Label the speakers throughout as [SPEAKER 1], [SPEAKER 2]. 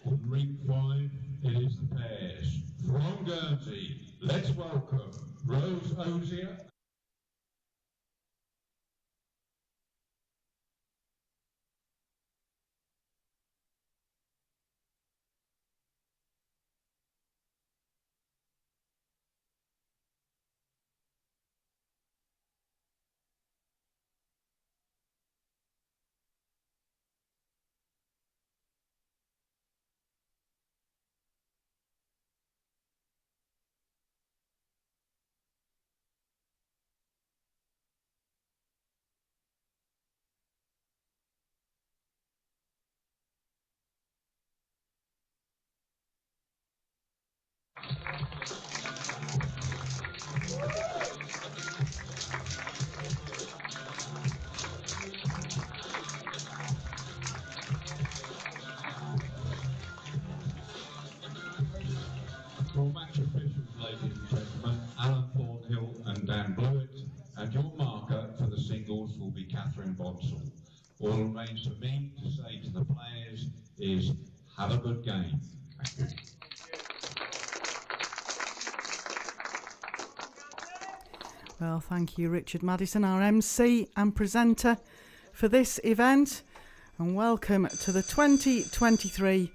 [SPEAKER 1] On ring 5, it is the pairs. From Guernsey, let's welcome Rose Osier. Your match officials, ladies and gentlemen, Alan Thornhill and Dan Blewett, and your marker for the singles will be Catherine Bonsall. All that remains for me to say to the players is, have a good game. Thank you.
[SPEAKER 2] Well, thank you, Richard Maddison, our MC and presenter for this event, and welcome to the 2023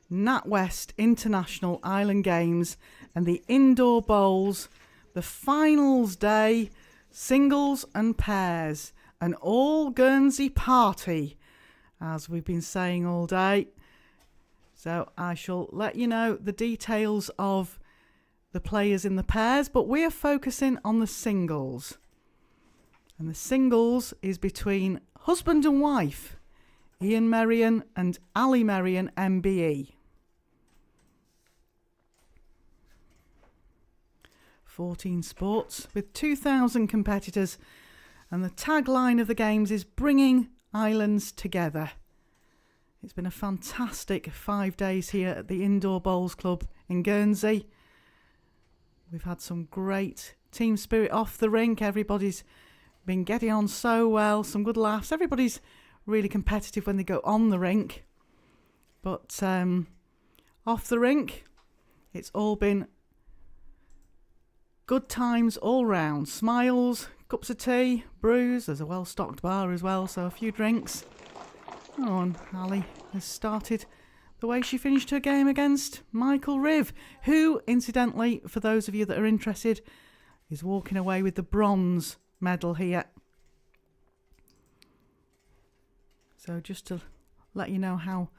[SPEAKER 2] NatWest International Island Games and the Indoor Bowls, the finals day, singles and pairs, an all Guernsey party, as we've been saying all day. So I shall let you know the details of the players in the pairs, but we are focusing on the singles. And the singles is between husband and wife, Ian Merrion and Ali Merrion MBE. 14 sports with 2,000 competitors, and the tagline of the games is bringing islands together. It's been a fantastic 5 days here at the Indoor Bowls Club in Guernsey. We've had some great team spirit off the rink. Everybody's been getting on so well, some good laughs. Everybody's really competitive when they go on the rink. But off the rink, it's all been good times all round. Smiles, cups of tea, brews. There's a well-stocked bar as well, so a few drinks. Oh, and Ali has started the way she finished her game against Michael Riv, who, incidentally, for those of you that are interested, is walking away with the bronze medal here. So just to let you know how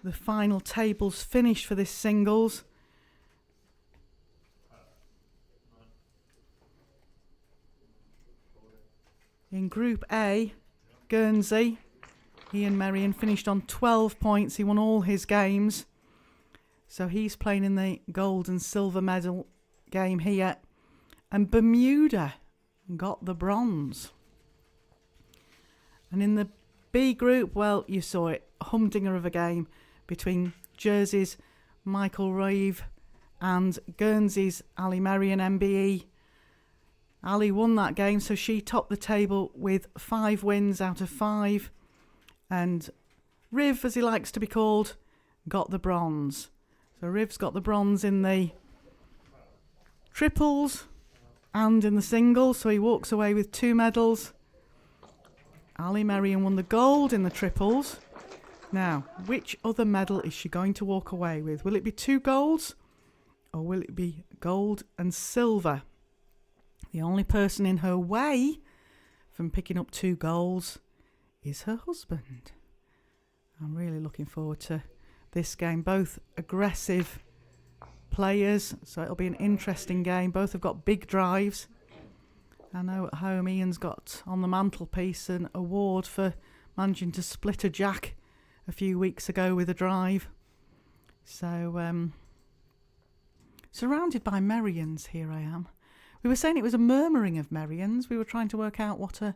[SPEAKER 2] the final tables finished for this singles. In Group A, Guernsey, Ian Merrion finished on 12 points. He won all his games. So he's playing in the gold and silver medal game here. And Bermuda got the bronze. And in the B group, well, you saw it. A humdinger of a game between Jersey's Michael Reeve and Guernsey's Ali Merrion MBE. Ali won that game, so she topped the table with 5 wins out of 5. And Riv, as he likes to be called, got the bronze. So Riv's got the bronze in the triples and in the singles, so he walks away with 2 medals. Ali Merrion won the gold in the triples. Now, which other medal is she going to walk away with? Will it be 2 golds or will it be gold and silver? The only person in her way from picking up 2 golds is her husband. I'm really looking forward to this game. Both aggressive players, so it'll be an interesting game. Both have got big drives. I know at home Ian's got on the mantelpiece an award for managing to split a jack a few weeks ago with a drive. So surrounded by Merrions, here I am. We were saying it was a murmuring of Merrions. We were trying to work out what a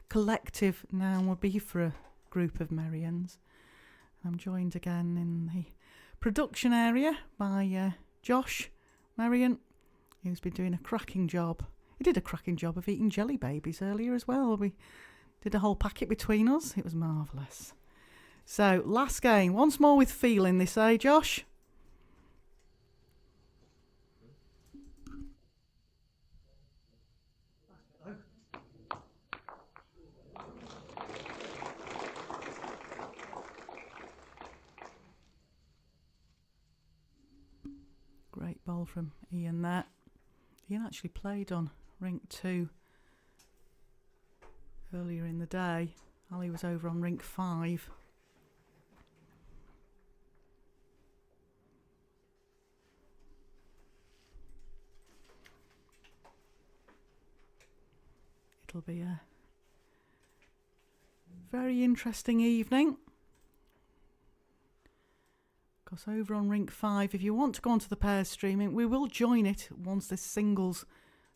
[SPEAKER 2] collective noun would be for a group of Merrions. I'm joined again in the production area by Josh Merrion, who's been doing a cracking job. He did a cracking job of eating jelly babies earlier as well. We Did a whole packet between us. It was marvellous. So, last game. Once more with feeling this, eh, Josh? Great ball from Ian there. Ian actually played on rink 2 earlier in the day. Ali was over on rink 5. It'll be a very interesting evening. Because over on rink 5, if you want to go onto the pairs streaming, we will join it once this singles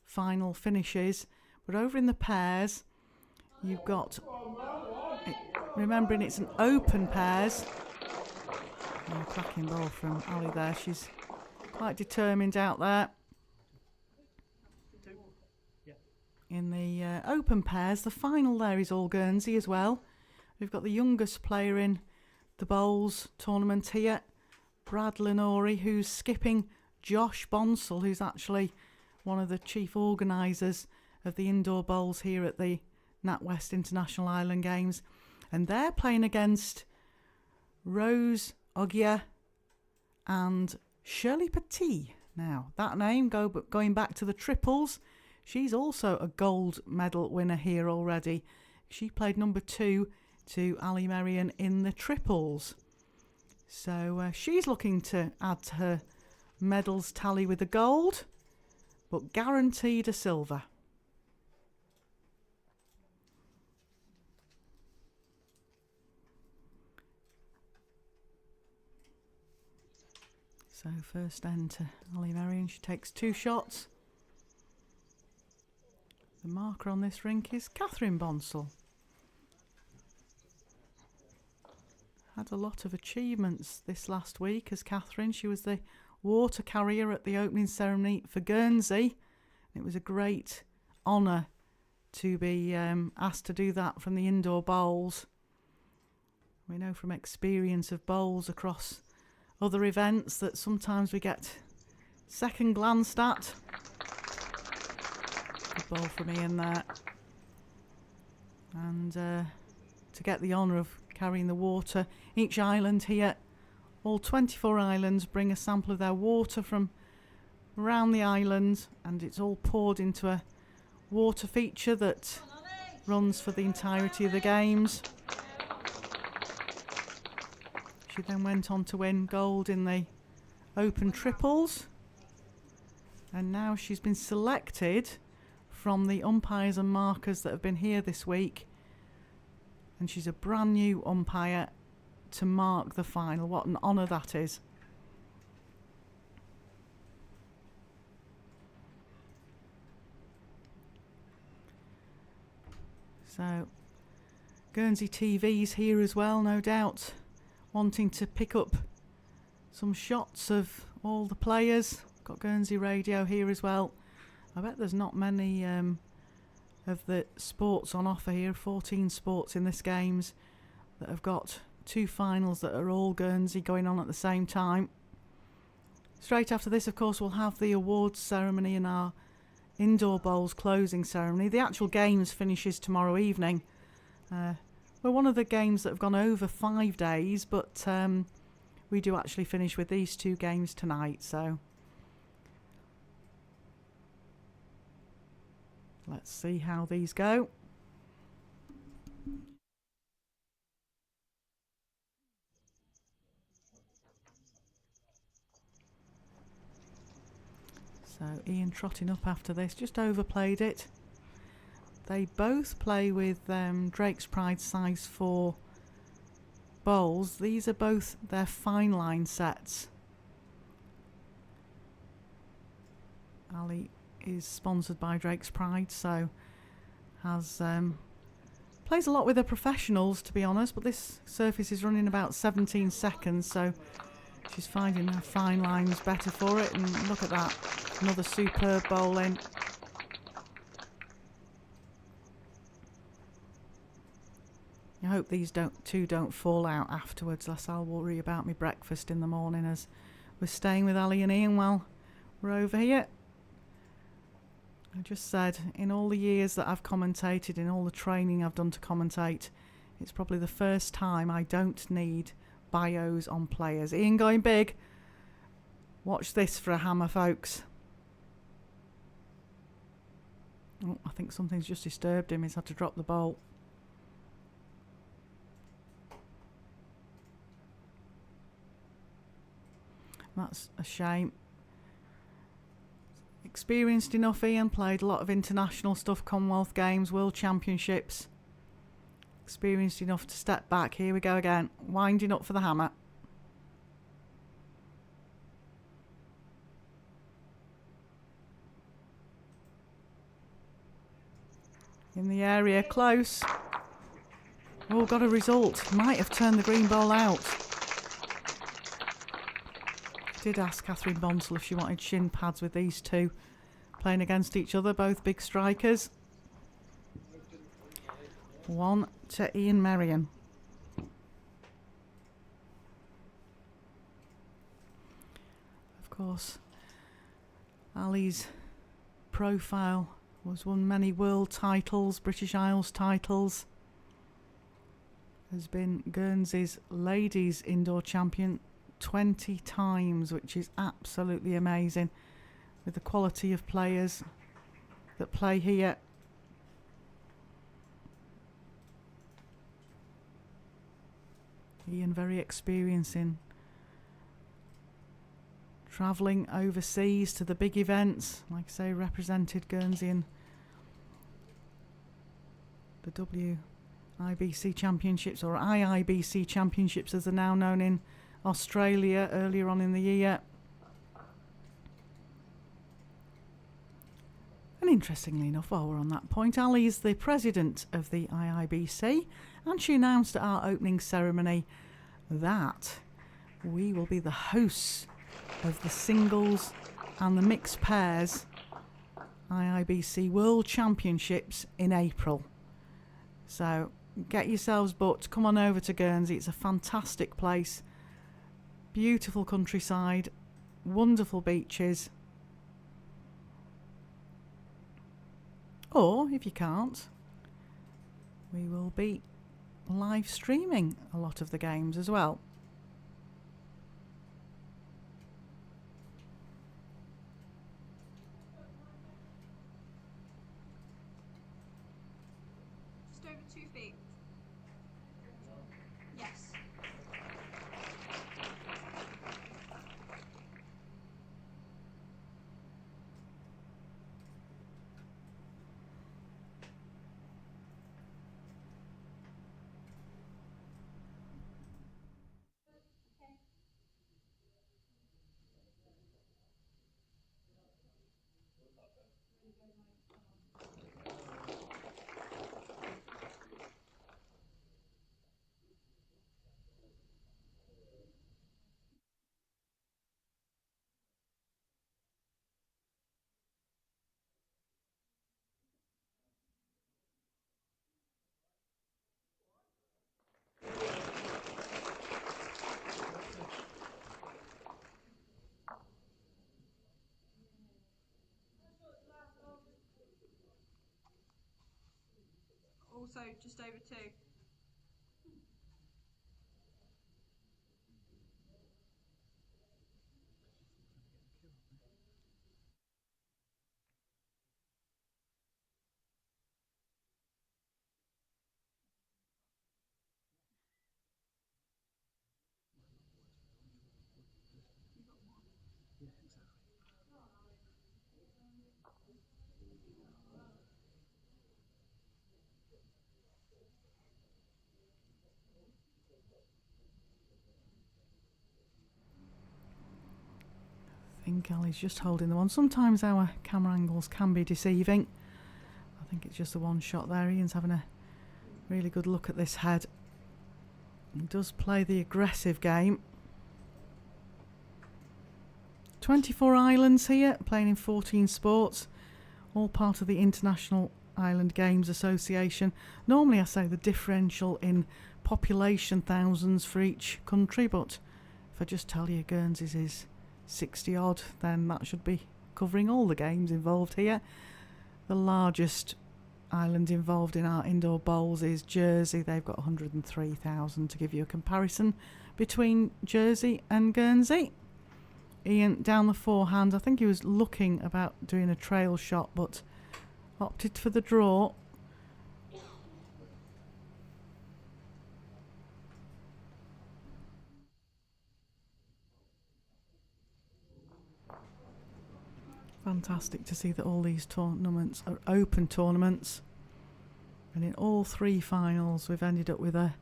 [SPEAKER 2] final finishes. But over in the pairs, you've got, remembering it's an open pairs. Oh, cracking ball from Ali there. She's quite determined out there. In the open pairs, the final there is all Guernsey as well. We've got the youngest player in the bowls tournament here, Brad Lenori, who's skipping Josh Bonsall, who's actually one of the chief organisers of the indoor bowls here at the NatWest International Island Games. And they're playing against Rose Ogia and Shirley Petit. Now, that name, going back to the triples, she's also a gold medal winner here already. She played number 2 to Ali Merian in the triples. So she's looking to add to her medals tally with the gold, but guaranteed a silver. So first end to Ali Merian. She takes 2 shots. The marker on this rink is Catherine Bonsall. Had a lot of achievements this last week as Catherine. She was the water carrier at the opening ceremony for Guernsey. It was a great honour to be asked to do that from the indoor bowls. We know from experience of bowls across other events that sometimes we get second glanced at. Good ball from Ian there. And to get the honour of carrying the water, each island here, all 24 islands, bring a sample of their water from around the island, and it's all poured into a water feature that runs for the entirety of the games. She then went on to win gold in the open triples, and now she's been selected from the umpires and markers that have been here this week, and she's a brand new umpire to mark the final. What an honour that is. So Guernsey TV's here as well, no doubt, wanting to pick up some shots of all the players. Got Guernsey Radio here as well. I bet there's not many of the sports on offer here, 14 sports in this games, that have got 2 finals that are all Guernsey going on at the same time. Straight after this, of course, we'll have the awards ceremony and our indoor bowls closing ceremony. The actual games finishes tomorrow evening. We're one of the games that have gone over 5 days, but we do actually finish with these 2 games tonight, so let's see how these go. So Ian trotting up after this, just overplayed it. They both play with Drake's Pride size 4 bowls. These are both their fine line sets. Ali is sponsored by Drake's Pride, so has plays a lot with the professionals, to be honest, but this surface is running about 17 seconds, so she's finding her fine lines better for it. And look at that, another superb bowling. hope these two don't fall out afterwards, lest I'll worry about my breakfast in the morning as we're staying with Ali and Ian while we're over here. I just said, in all the years that I've commentated, in all the training I've done to commentate, it's probably the first time I don't need bios on players. Ian going big. Watch this for a hammer, folks. Oh, I think something's just disturbed him. He's had to drop the ball. That's a shame. Experienced enough, Ian. Played a lot of international stuff, Commonwealth Games, World Championships. Experienced enough to step back. Here we go again. Winding up for the hammer. In the area, close. Oh, got a result. Might have turned the green ball out. Did ask Catherine Bonsall if she wanted shin pads with these two playing against each other, both big strikers. 1 to Ian Merrion. Of course, Ali's profile was won many world titles, British Isles titles. Has been Guernsey's ladies indoor champion 20 times, which is absolutely amazing with the quality of players that play here. Ian very experienced in travelling overseas to the big events, like I say, represented Guernsey in the WIBC Championships, or IIBC Championships as they're now known, in Australia earlier on in the year. And interestingly enough, while we're on that point, Ali is the president of the IIBC, and she announced at our opening ceremony that we will be the hosts of the singles and the mixed pairs IIBC World Championships in April. So get yourselves booked, come on over to Guernsey. It's a fantastic place, beautiful countryside, wonderful beaches. Or if you can't, we will be live streaming a lot of the games as well.
[SPEAKER 3] Just over 2 feet. Yes. Also just over 2.
[SPEAKER 2] I think Ali's just holding the one. Sometimes our camera angles can be deceiving. I think it's just the one shot there. Ian's having a really good look at this head. He does play the aggressive game. 24 islands here, playing in 14 sports, all part of the International Island Games Association. Normally I say the differential in population thousands for each country, but if I just tell you Guernsey's is 60 odd, then that should be covering all the games involved here. The largest island involved in our indoor bowls is Jersey. They've got 103,000 to give you a comparison between Jersey and Guernsey. Ian down the forehand. I think he was looking about doing a trail shot, but opted for the draw. Fantastic to see that all these tournaments are open tournaments, and in all three finals we've ended up with a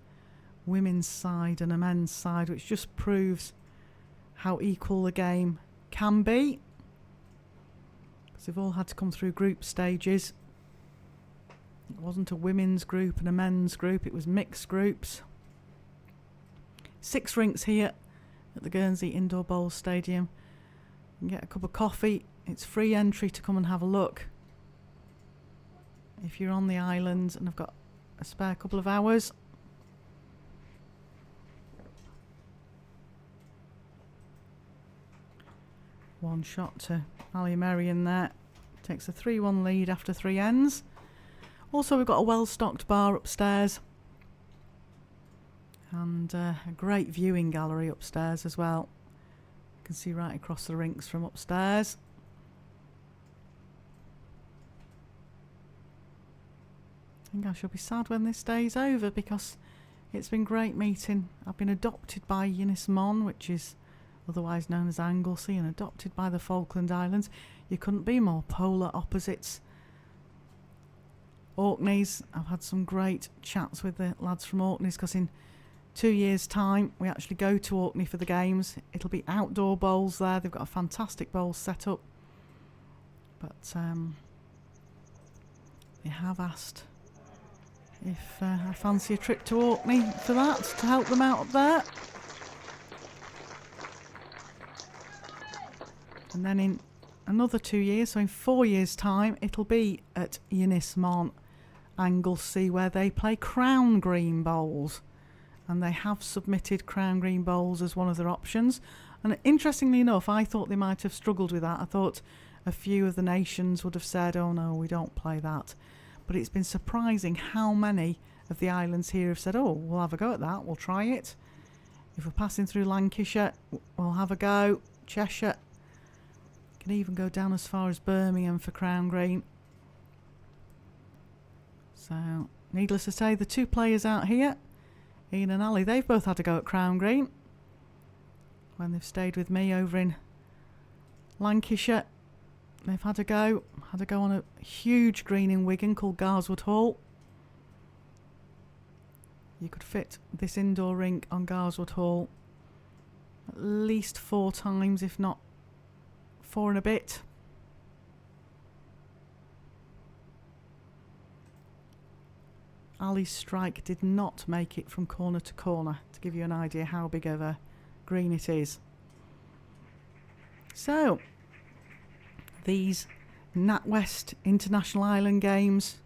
[SPEAKER 2] women's side and a men's side, which just proves how equal the game can be, because they've all had to come through group stages. It wasn't a women's group and a men's group, it was mixed groups. 6 rinks here at the Guernsey Indoor Bowls Stadium. You can get a cup of coffee. It's free entry to come and have a look if you're on the island and have got a spare couple of hours. One shot to Ali Merrion there. Takes a 3-1 lead after 3 ends. Also, we've got a well-stocked bar upstairs and a great viewing gallery upstairs as well. You can see right across the rinks from upstairs. I think I shall be sad when this day's over, because it's been great meeting. I've been adopted by Ynys Môn, which is otherwise known as Anglesey, and adopted by the Falkland Islands. You couldn't be more polar opposites. Orkneys, I've had some great chats with the lads from Orkneys, because in 2 years' time we actually go to Orkney for the games. It'll be outdoor bowls there. They've got a fantastic bowl set up, but they have asked if I fancy a trip to Orkney for that, to help them out up there. And then in another 2 years, so in 4 years' time, it'll be at Ynys Môn, Anglesey, where they play crown green bowls. And they have submitted crown green bowls as one of their options. And interestingly enough, I thought they might have struggled with that. I thought a few of the nations would have said, oh no, we don't play that. But it's been surprising how many of the islands here have said, oh, we'll have a go at that, we'll try it. If we're passing through Lancashire, we'll have a go. Cheshire, can even go down as far as Birmingham for crown green. So, needless to say, the 2 players out here, Ian and Ali, they've both had a go at crown green when they've stayed with me over in Lancashire. They've had a go on a huge green in Wigan called Garswood Hall. You could fit this indoor rink on Garswood Hall at least 4 times, if not 4 and a bit. Ali's strike did not make it from corner to corner, to give you an idea how big of a green it is. So, these NatWest International Island Games,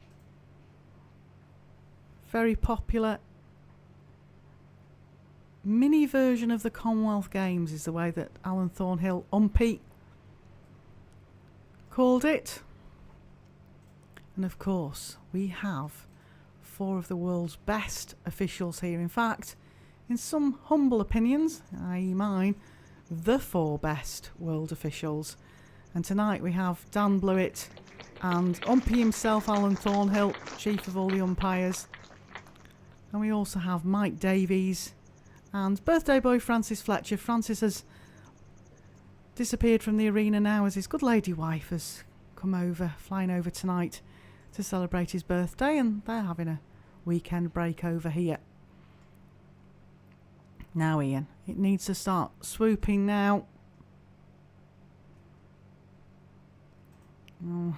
[SPEAKER 2] very popular mini version of the Commonwealth Games is the way that Alan Thornhill, Umpy, called it. And of course, we have 4 of the world's best officials here. In fact, in some humble opinions, i.e. mine, the 4 best world officials. And tonight we have Dan Blewett and Umpy himself, Alan Thornhill, chief of all the umpires. And we also have Mike Davies and birthday boy Francis Fletcher. Francis has disappeared from the arena now, as his good lady wife has come over, flying over tonight to celebrate his birthday, and they're having a weekend break over here. Now Ian, it needs to start swooping now. Oh,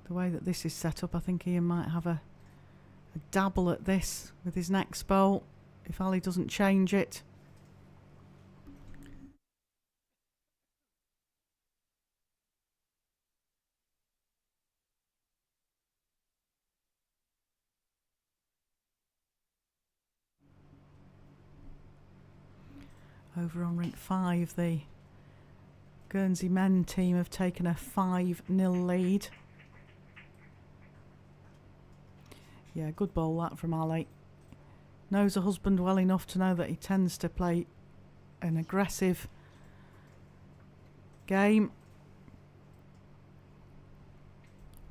[SPEAKER 2] the way that this is set up, I think Ian might have a dabble at this with his next bowl if Ali doesn't change it. Over on rink 5, the Guernsey men team have taken a 5-0 lead. Yeah, good ball that from Ali. Knows her husband well enough to know that he tends to play an aggressive game.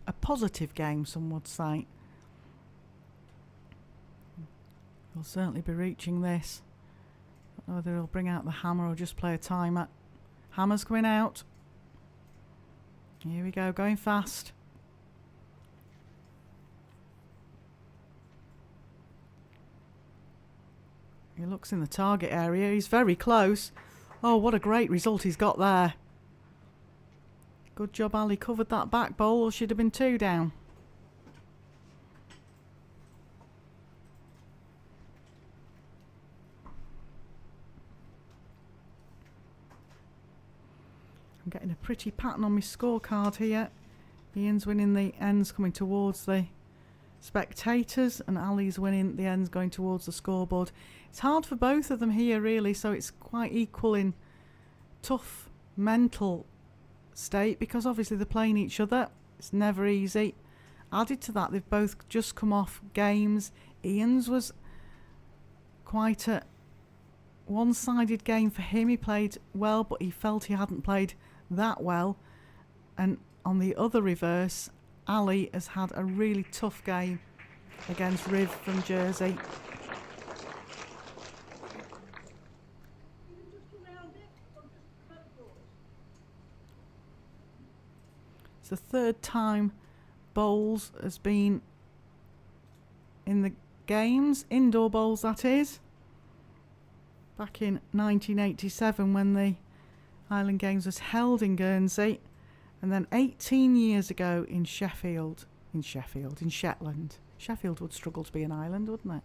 [SPEAKER 2] A positive game, some would say. He'll certainly be reaching this. Don't know whether he'll bring out the hammer or just play a timer. Hammer's coming out. Here we go, going fast. He looks in the target area. He's very close. Oh, what a great result he's got there. Good job Ali covered that back bowl, or she'd have been 2 down. I'm getting a pretty pattern on my scorecard here. Ian's winning the ends coming towards the spectators, and Ali's winning the ends going towards the scoreboard. It's hard for both of them here really, so it's quite equal in tough mental state, because obviously they're playing each other. It's never easy. Added to that, they've both just come off games. Ian's was quite a one-sided game for him. He played well, but he felt he hadn't played that well. And on the other reverse, Ali has had a really tough game against Riv from Jersey. It's the 3rd time bowls has been in the games, indoor bowls that is. Back in 1987 when the Island Games was held in Guernsey, and then 18 years ago in Shetland. Sheffield would struggle to be an island, wouldn't it?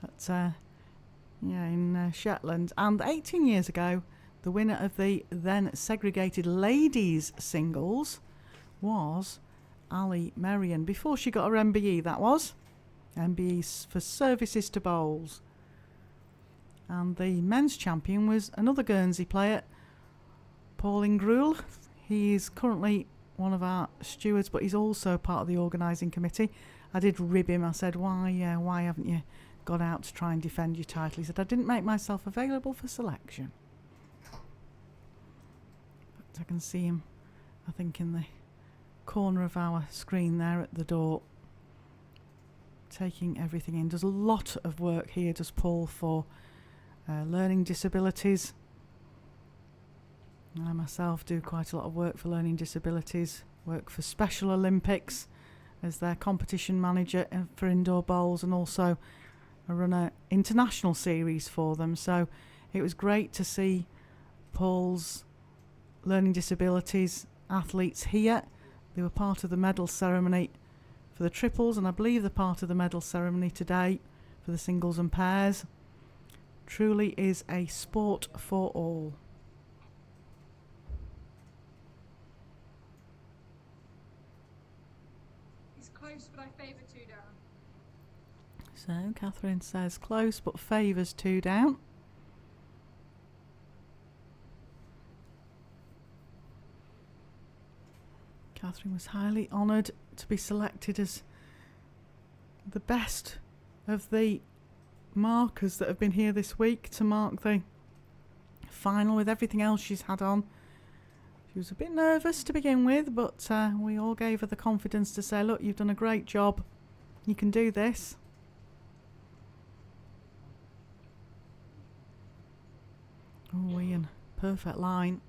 [SPEAKER 2] But, in Shetland. And 18 years ago, the winner of the then segregated ladies singles was Ali Merian, before she got her MBE, that was. MBE for services to bowls. And the men's champion was another Guernsey player, Paul Ingruel. He is currently one of our stewards, but he's also part of the organising committee. I did rib him. I said, why haven't you gone out to try and defend your title? He said, I didn't make myself available for selection. But I can see him, I think, in the corner of our screen there at the door, taking everything in. Does a lot of work here, does Paul, for learning disabilities. I myself do quite a lot of work for learning disabilities, work for Special Olympics as their competition manager for indoor bowls, and also I run an international series for them. So it was great to see Paul's learning disabilities athletes here. They were part of the medal ceremony for the triples, and I believe they're part of the medal ceremony today for the singles and pairs. Truly is a sport for all.
[SPEAKER 3] It's close, but I favour 2 down.
[SPEAKER 2] So Catherine says close, but favours 2 down. Catherine was highly honoured to be selected as the best of the markers that have been here this week to mark the final with everything else she's had on. She was a bit nervous to begin with, but we all gave her the confidence to say, look, you've done a great job. You can do this. Oh, Ian, perfect line.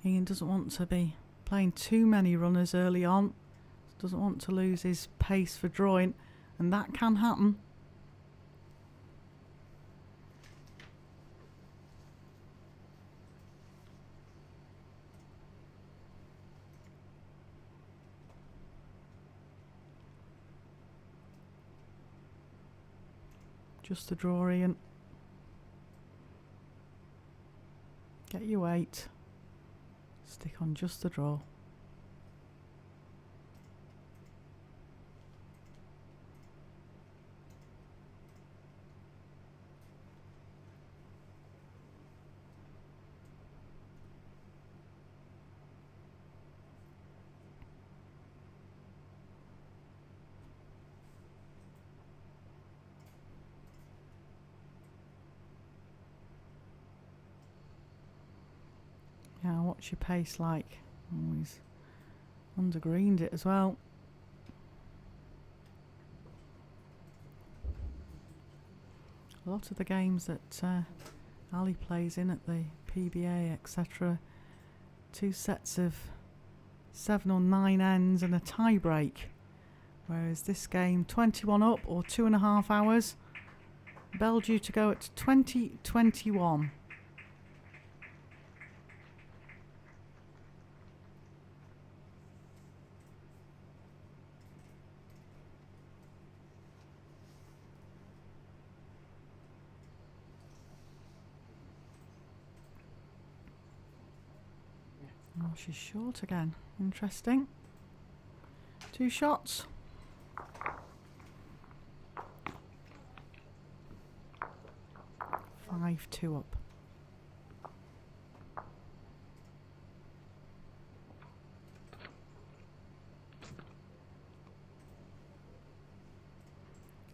[SPEAKER 2] Ian doesn't want to be playing too many runners early on. Doesn't want to lose his pace for drawing, and that can happen. Just the draw, Ian. Get your weight. Stick on just the draw. Now, what's your pace like? Oh, he's undergreened it as well. A lot of the games that Ali plays in at the PBA, etc., 2 sets of 7 or 9 ends and a tie break. Whereas this game, 21 up or 2.5 hours. Bell due to go at 20:21. Oh, she's short again. Interesting. 2 shots. Five, 2 up.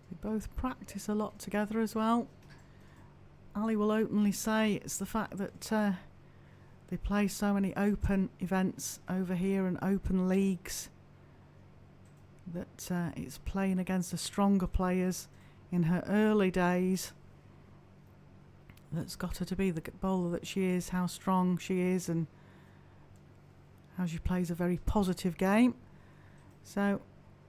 [SPEAKER 2] They both practice a lot together as well. Ali will openly say it's the fact that they play so many open events over here and open leagues that it's playing against the stronger players in her early days that's got her to be the bowler that she is, how strong she is and how she plays a very positive game. So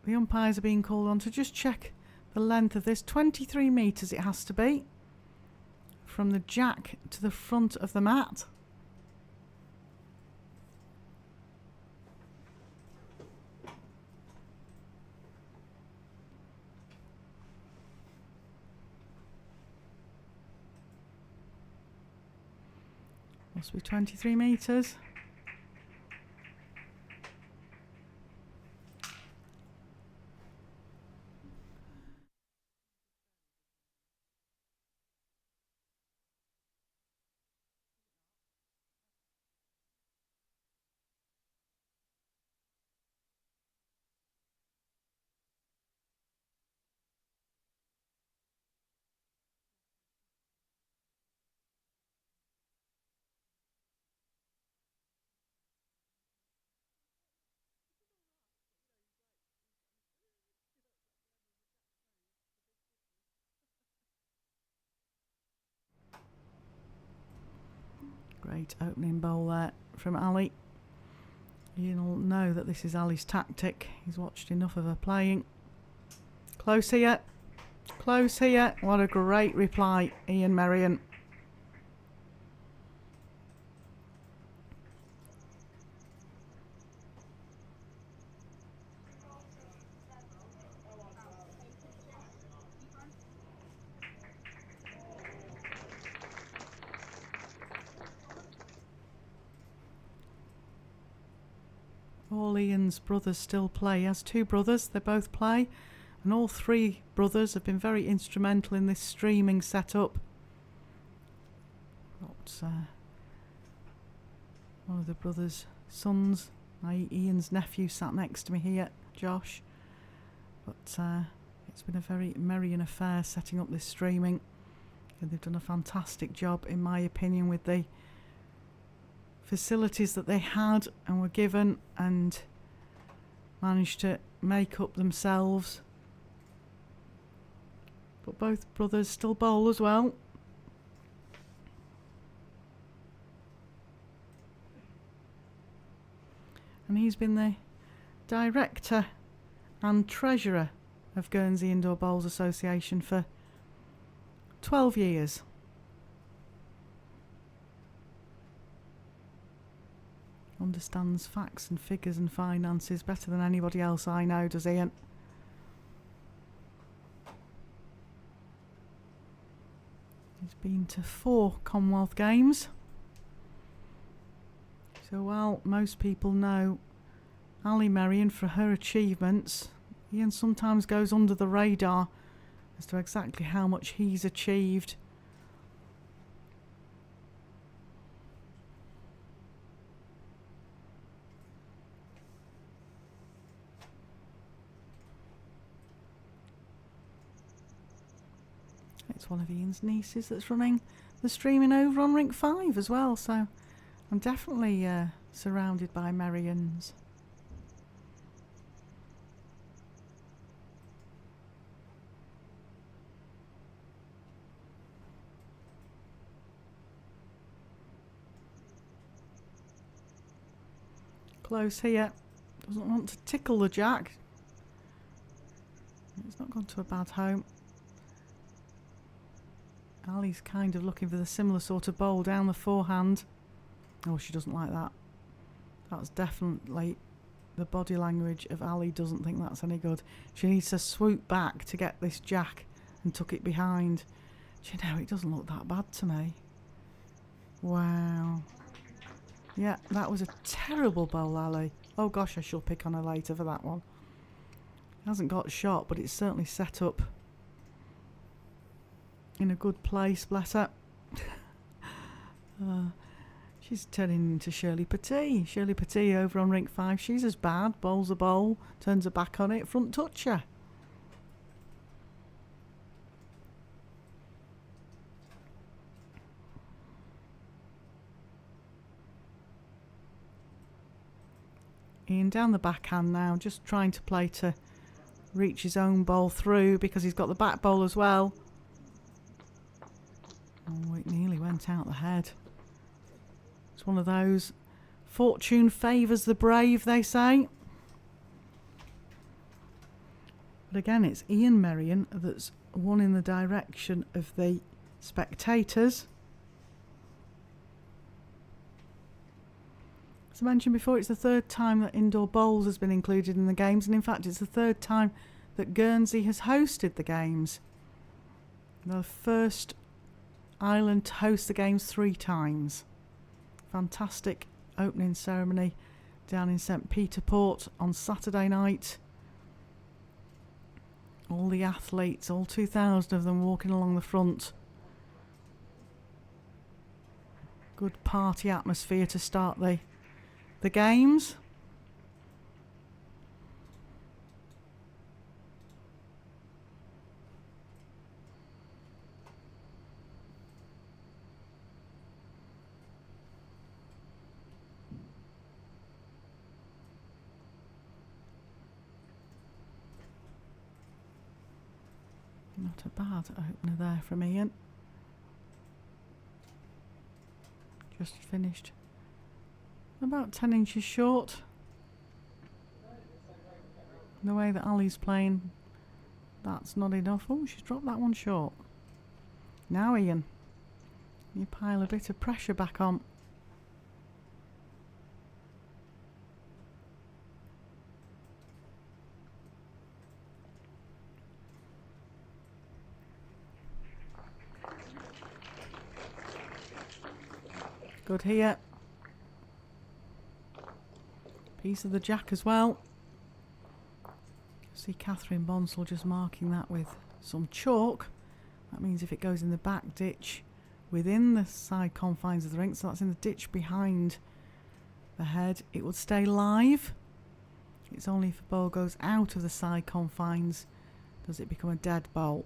[SPEAKER 2] the umpires are being called on to just check the length of this. 23 metres it has to be from the jack to the front of the mat. Must be 23 metres. Great opening bowl there from Ali. You'll know that this is Ali's tactic. He's watched enough of her playing. Close here. Close here. What a great reply, Ian Merrion. All Ian's brothers still play. He has 2 brothers, they both play, and all 3 brothers have been very instrumental in this streaming setup. Got one of the brothers' sons, i.e. Ian's nephew, sat next to me here, Josh. But it's been a very Merrion affair setting up this streaming, and they've done a fantastic job, in my opinion, with the facilities that they had and were given and managed to make up themselves. But both brothers still bowl as well. And he's been the director and treasurer of Guernsey Indoor Bowls Association for 12 years. Understands facts and figures and finances better than anybody else I know, does Ian? He's been to 4 Commonwealth Games. So while most people know Ali Merrion for her achievements, Ian sometimes goes under the radar as to exactly how much he's achieved. It's one of Ian's nieces that's running the streaming over on Rink 5 as well, so I'm definitely surrounded by Merrions. Close here. Doesn't want to tickle the jack. It's not gone to a bad home. Ali's kind of looking for the similar sort of bowl down the forehand. Oh, she doesn't like that. That's definitely the body language of Ali. Doesn't think that's any good. She needs to swoop back to get this jack and tuck it behind. Do you know, it doesn't look that bad to me. Wow. Yeah, that was a terrible bowl, Ali. Oh gosh, I shall pick on her later for that one. Hasn't got shot, but it's certainly set up in a good place, bless her. She's turning into Shirley Petit. Shirley Petit over on Rink 5. She's as bad. Bowls a bowl, turns her back on it, front toucher. Ian down the backhand now, just trying to play to reach his own bowl through because he's got the back bowl as well. Oh, it nearly went out the head. It's one of those, fortune favours the brave, they say. But again, it's Ian Merrion that's won in the direction of the spectators. As I mentioned before, it's the third time that indoor bowls has been included in the games, and in fact it's the third time that Guernsey has hosted the games. The first island to host the games 3 times. Fantastic opening ceremony down in St Peter Port on Saturday night. All the athletes, all 2,000 of them walking along the front. Good party atmosphere to start the games. Not a bad opener there from Ian. Just finished about 10 inches short. The way that Ali's playing, that's not enough. Oh, she's dropped that one short. Now Ian, you pile a bit of pressure back on. Good here. Piece of the jack as well. See Catherine Bonsall just marking that with some chalk. That means if it goes in the back ditch within the side confines of the rink, so that's in the ditch behind the head, it would stay live. It's only if a ball goes out of the side confines does it become a dead bowl.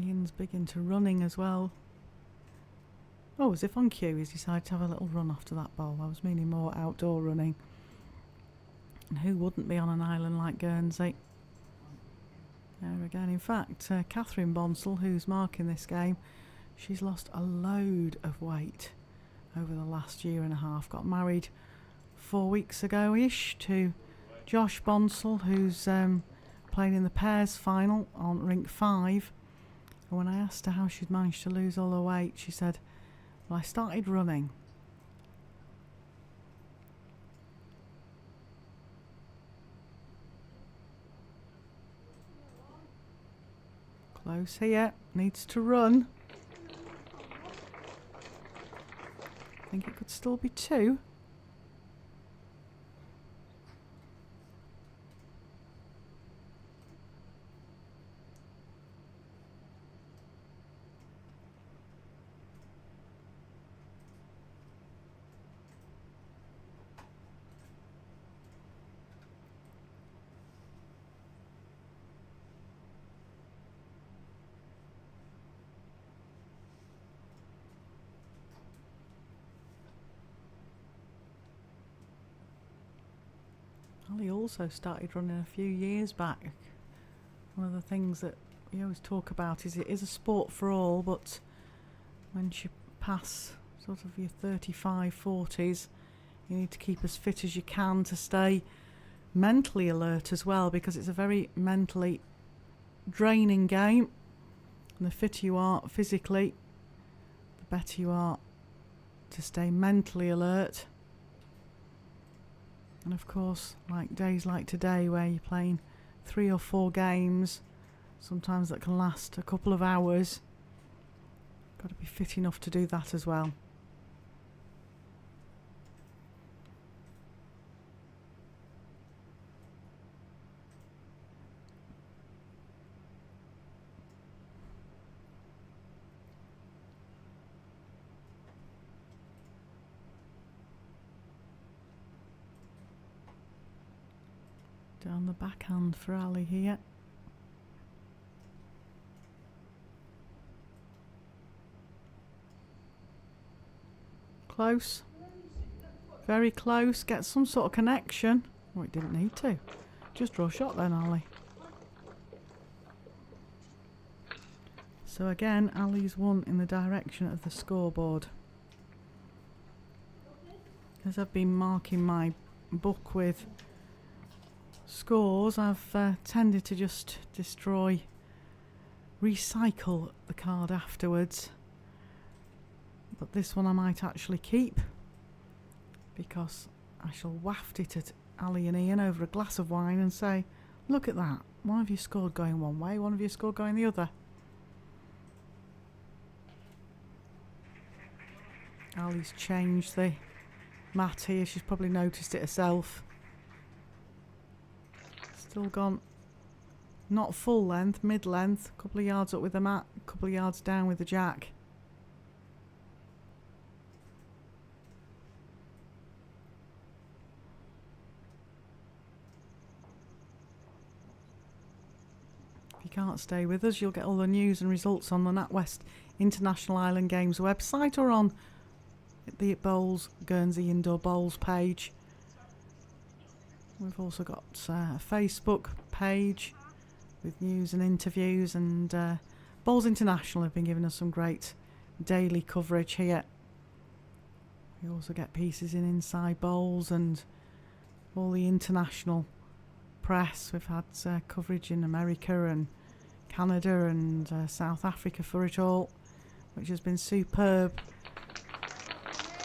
[SPEAKER 2] Ian's big into running as well. Oh, as if on cue, he's decided to have a little run after that ball. I was meaning more outdoor running. And who wouldn't be on an island like Guernsey? There again, in fact, Catherine Bonsall, who's marking this game, she's lost a load of weight over the last year and a half. Got married 4 weeks ago-ish to Josh Bonsall, who's playing in the pairs final on Rink 5. And when I asked her how she'd managed to lose all her weight, she said, well, I started running. Close here. Needs to run. I think it could still be 2. Ali also started running a few years back. One of the things that we always talk about is it is a sport for all, but once you pass sort of your 35, 40s, you need to keep as fit as you can to stay mentally alert as well, because it's a very mentally draining game. And the fitter you are physically, the better you are to stay mentally alert. And of course, like days like today where you're playing 3 or 4 games, sometimes that can last a couple of hours, got to be fit enough to do that as well. Down the backhand for Ali here. Close. Very close. Get some sort of connection. Oh, it didn't need to. Just draw a shot then, Ali. So again, Ali's won in the direction of the scoreboard. As I've been marking my book with scores, I've tended to just recycle the card afterwards, but this one I might actually keep, because I shall waft it at Ali and Ian over a glass of wine and say, look at that, one of you scored going one way, one of you scored going the other. Ali's changed the mat here, she's probably noticed it herself. Still gone not full length, mid length, a couple of yards up with the mat, a couple of yards down with the jack. If you can't stay with us, you'll get all the news and results on the NatWest International Island Games website or on the Bowls Guernsey Indoor Bowls page. We've also got a Facebook page with news and interviews, and Bowls International have been giving us some great daily coverage here. We also get pieces in Inside Bowls and all the international press. We've had coverage in America and Canada and South Africa for it all, which has been superb.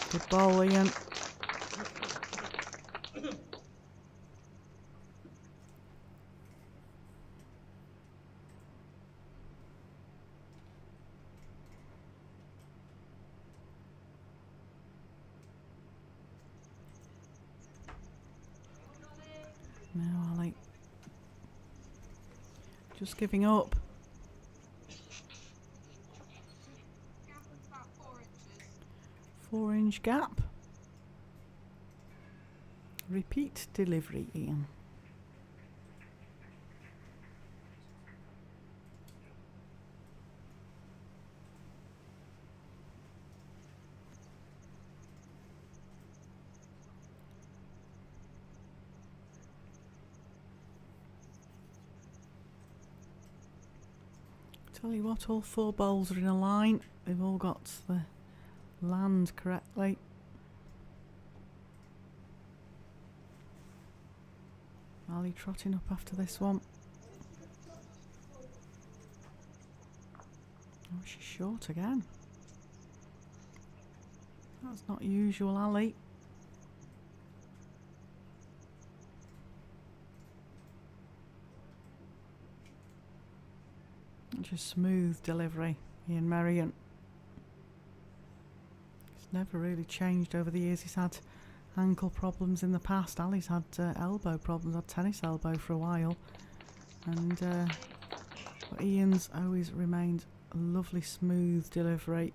[SPEAKER 2] Good bowl, Ian. Now Ali just giving up.
[SPEAKER 3] Gap of about 4 inches.
[SPEAKER 2] 4-inch gap. Repeat delivery, Ian. Tell you what, all 4 bowls are in a line. They've all got the land correctly. Ali trotting up after this one. Oh, she's short again. That's not usual, Ali. Such a smooth delivery, Ian Merrion. He's never really changed over the years. He's had ankle problems in the past. Ali's had elbow problems, had tennis elbow for a while. And but Ian's always remained a lovely smooth delivery.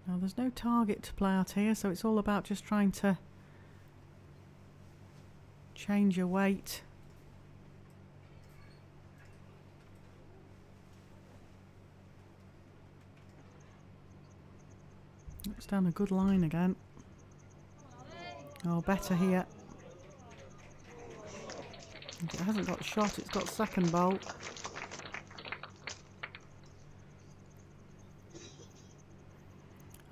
[SPEAKER 2] Now there's no target to play out here, so it's all about just trying to change your weight. Looks down a good line again. Oh, better here. It hasn't got shot, it's got second bolt.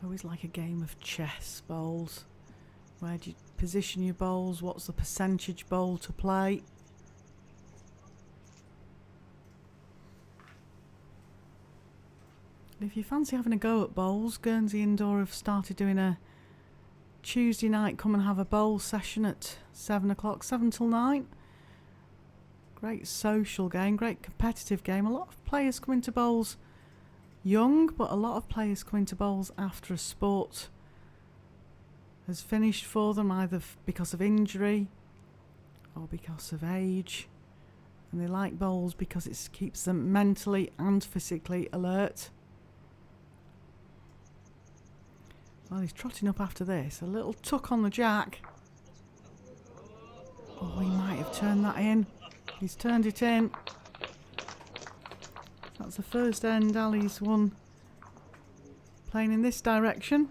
[SPEAKER 2] Always like a game of chess, bowls. Where do you position your bowls? What's the percentage bowl to play? If you fancy having a go at bowls, Guernsey Indoor have started doing a Tuesday night come and have a bowl session at 7 o'clock, 7 till 9. Great social game, great competitive game. A lot of players come into bowls young, but a lot of players come into bowls after a sport has finished for them, either because of injury or because of age. And they like bowls because it keeps them mentally and physically alert. Well, he's trotting up after this. A little tuck on the jack. Oh, he might have turned that in. He's turned it in. That's the first end Ali's won playing in this direction.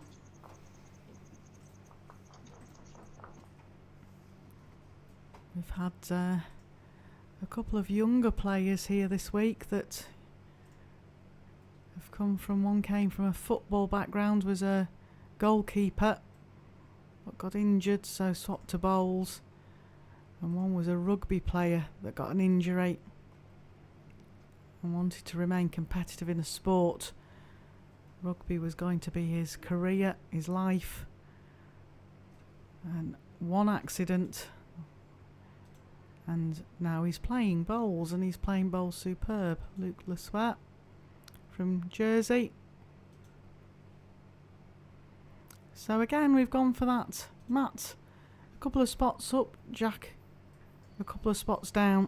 [SPEAKER 2] We've had a couple of younger players here this week that have come from, one came from a football background, was a goalkeeper but got injured, so swapped to bowls, and one was a rugby player that got an injury and wanted to remain competitive in a sport. Rugby was going to be his career, his life, and one accident, and now he's playing bowls, and he's playing bowls superb. Luke Leswet from Jersey. So again, we've gone for that. Matt a couple of spots up, Jack a couple of spots down.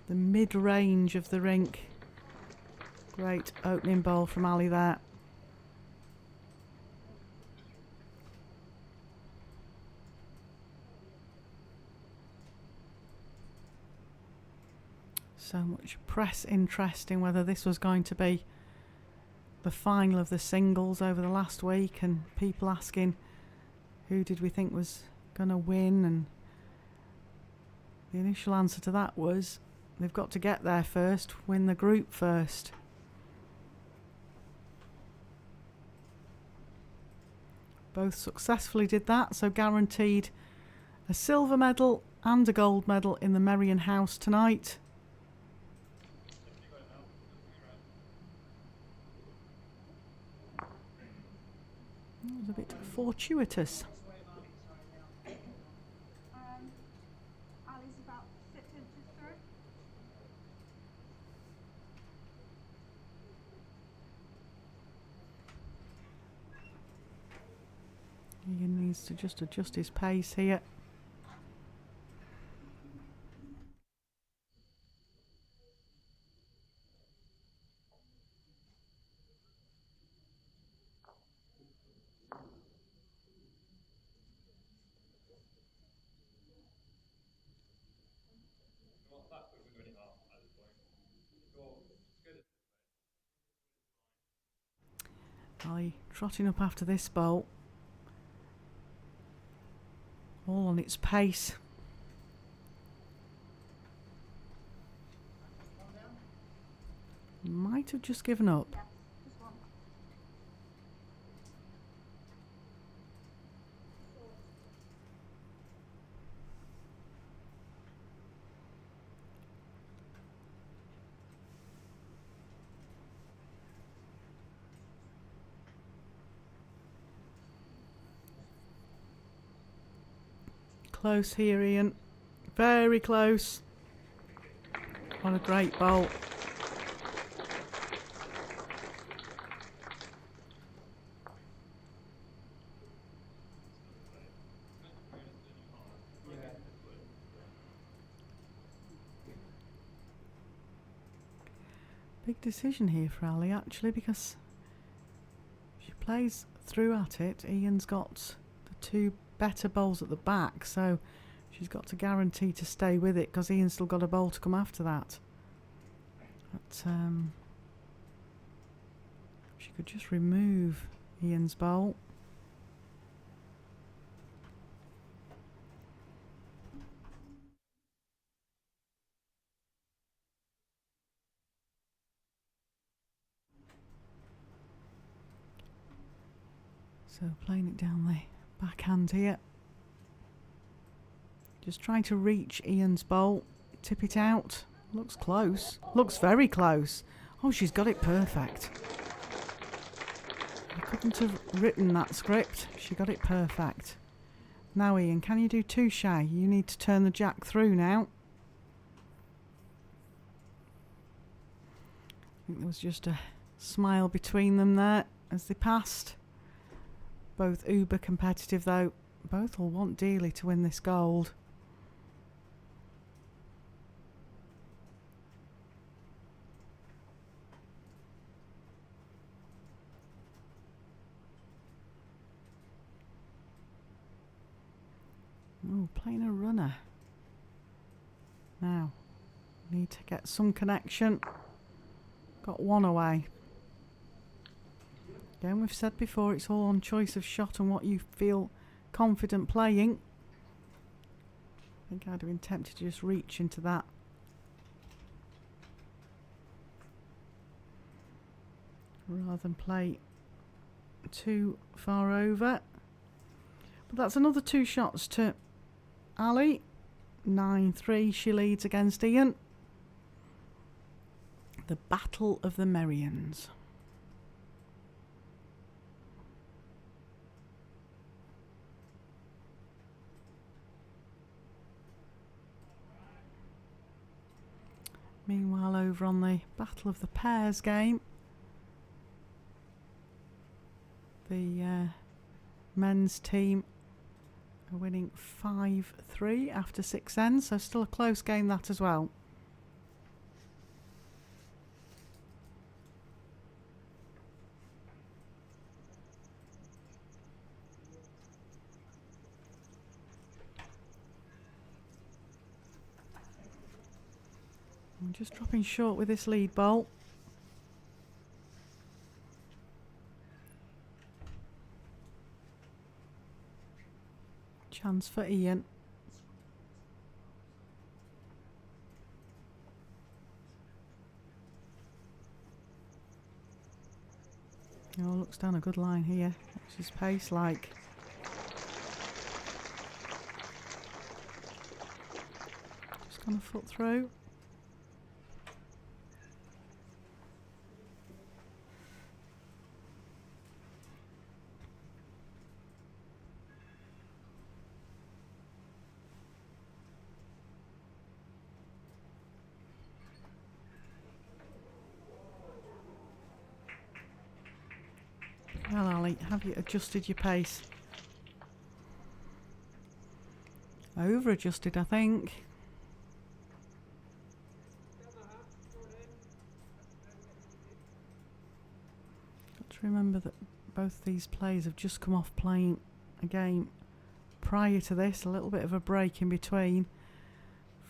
[SPEAKER 2] The mid-range of the rink. Great opening bowl from Ali there. So much press interest in whether this was going to be the final of the singles over the last week, and people asking who did we think was going to win, and the initial answer to that was they've got to get there first, win the group first. Both successfully did that, so guaranteed a silver medal and a gold medal in the Merrion House tonight. That was a bit fortuitous.
[SPEAKER 3] Ali's about 6 inches through.
[SPEAKER 2] He needs to just adjust his pace here. Ali trotting up after this bowl. All on its pace. Might have just given up.
[SPEAKER 3] Just one.
[SPEAKER 2] Close here, Ian. Very close. What a great bolt. Big decision here for Ali, actually, because she plays through at it. Ian's got the two better bowls at the back, so she's got to guarantee to stay with it because Ian's still got a bowl to come after that. But she could just remove Ian's bowl. So playing it down the backhand here. Just trying to reach Ian's bowl. Tip it out. Looks close. Looks very close. Oh, she's got it perfect. I couldn't have written that script. She got it perfect. Now, Ian, can you do two shy? You need to turn the jack through now. I think there was just a smile between them there as they passed. Both uber competitive though. Both will want dearly to win this gold. Oh, playing a runner. Now, need to get some connection. Got one away. Again, we've said before, it's all on choice of shot and what you feel confident playing. I think I'd have been tempted to just reach into that. Rather than play too far over. But that's another two shots to Ali. 9-3 she leads against Ian. The Battle of the Merions. Meanwhile, over on the Battle of the Pairs game, the men's team are winning 5-3 after 6 ends, so still a close game that as well. I'm just dropping short with this lead bowl. Chance for Ian. Oh, looks down a good line here. What's his pace like? Just gonna foot through. Well, Ali, have you adjusted your pace? Over adjusted, I think. Got to remember that both these players have just come off playing a game prior to this, a little bit of a break in between.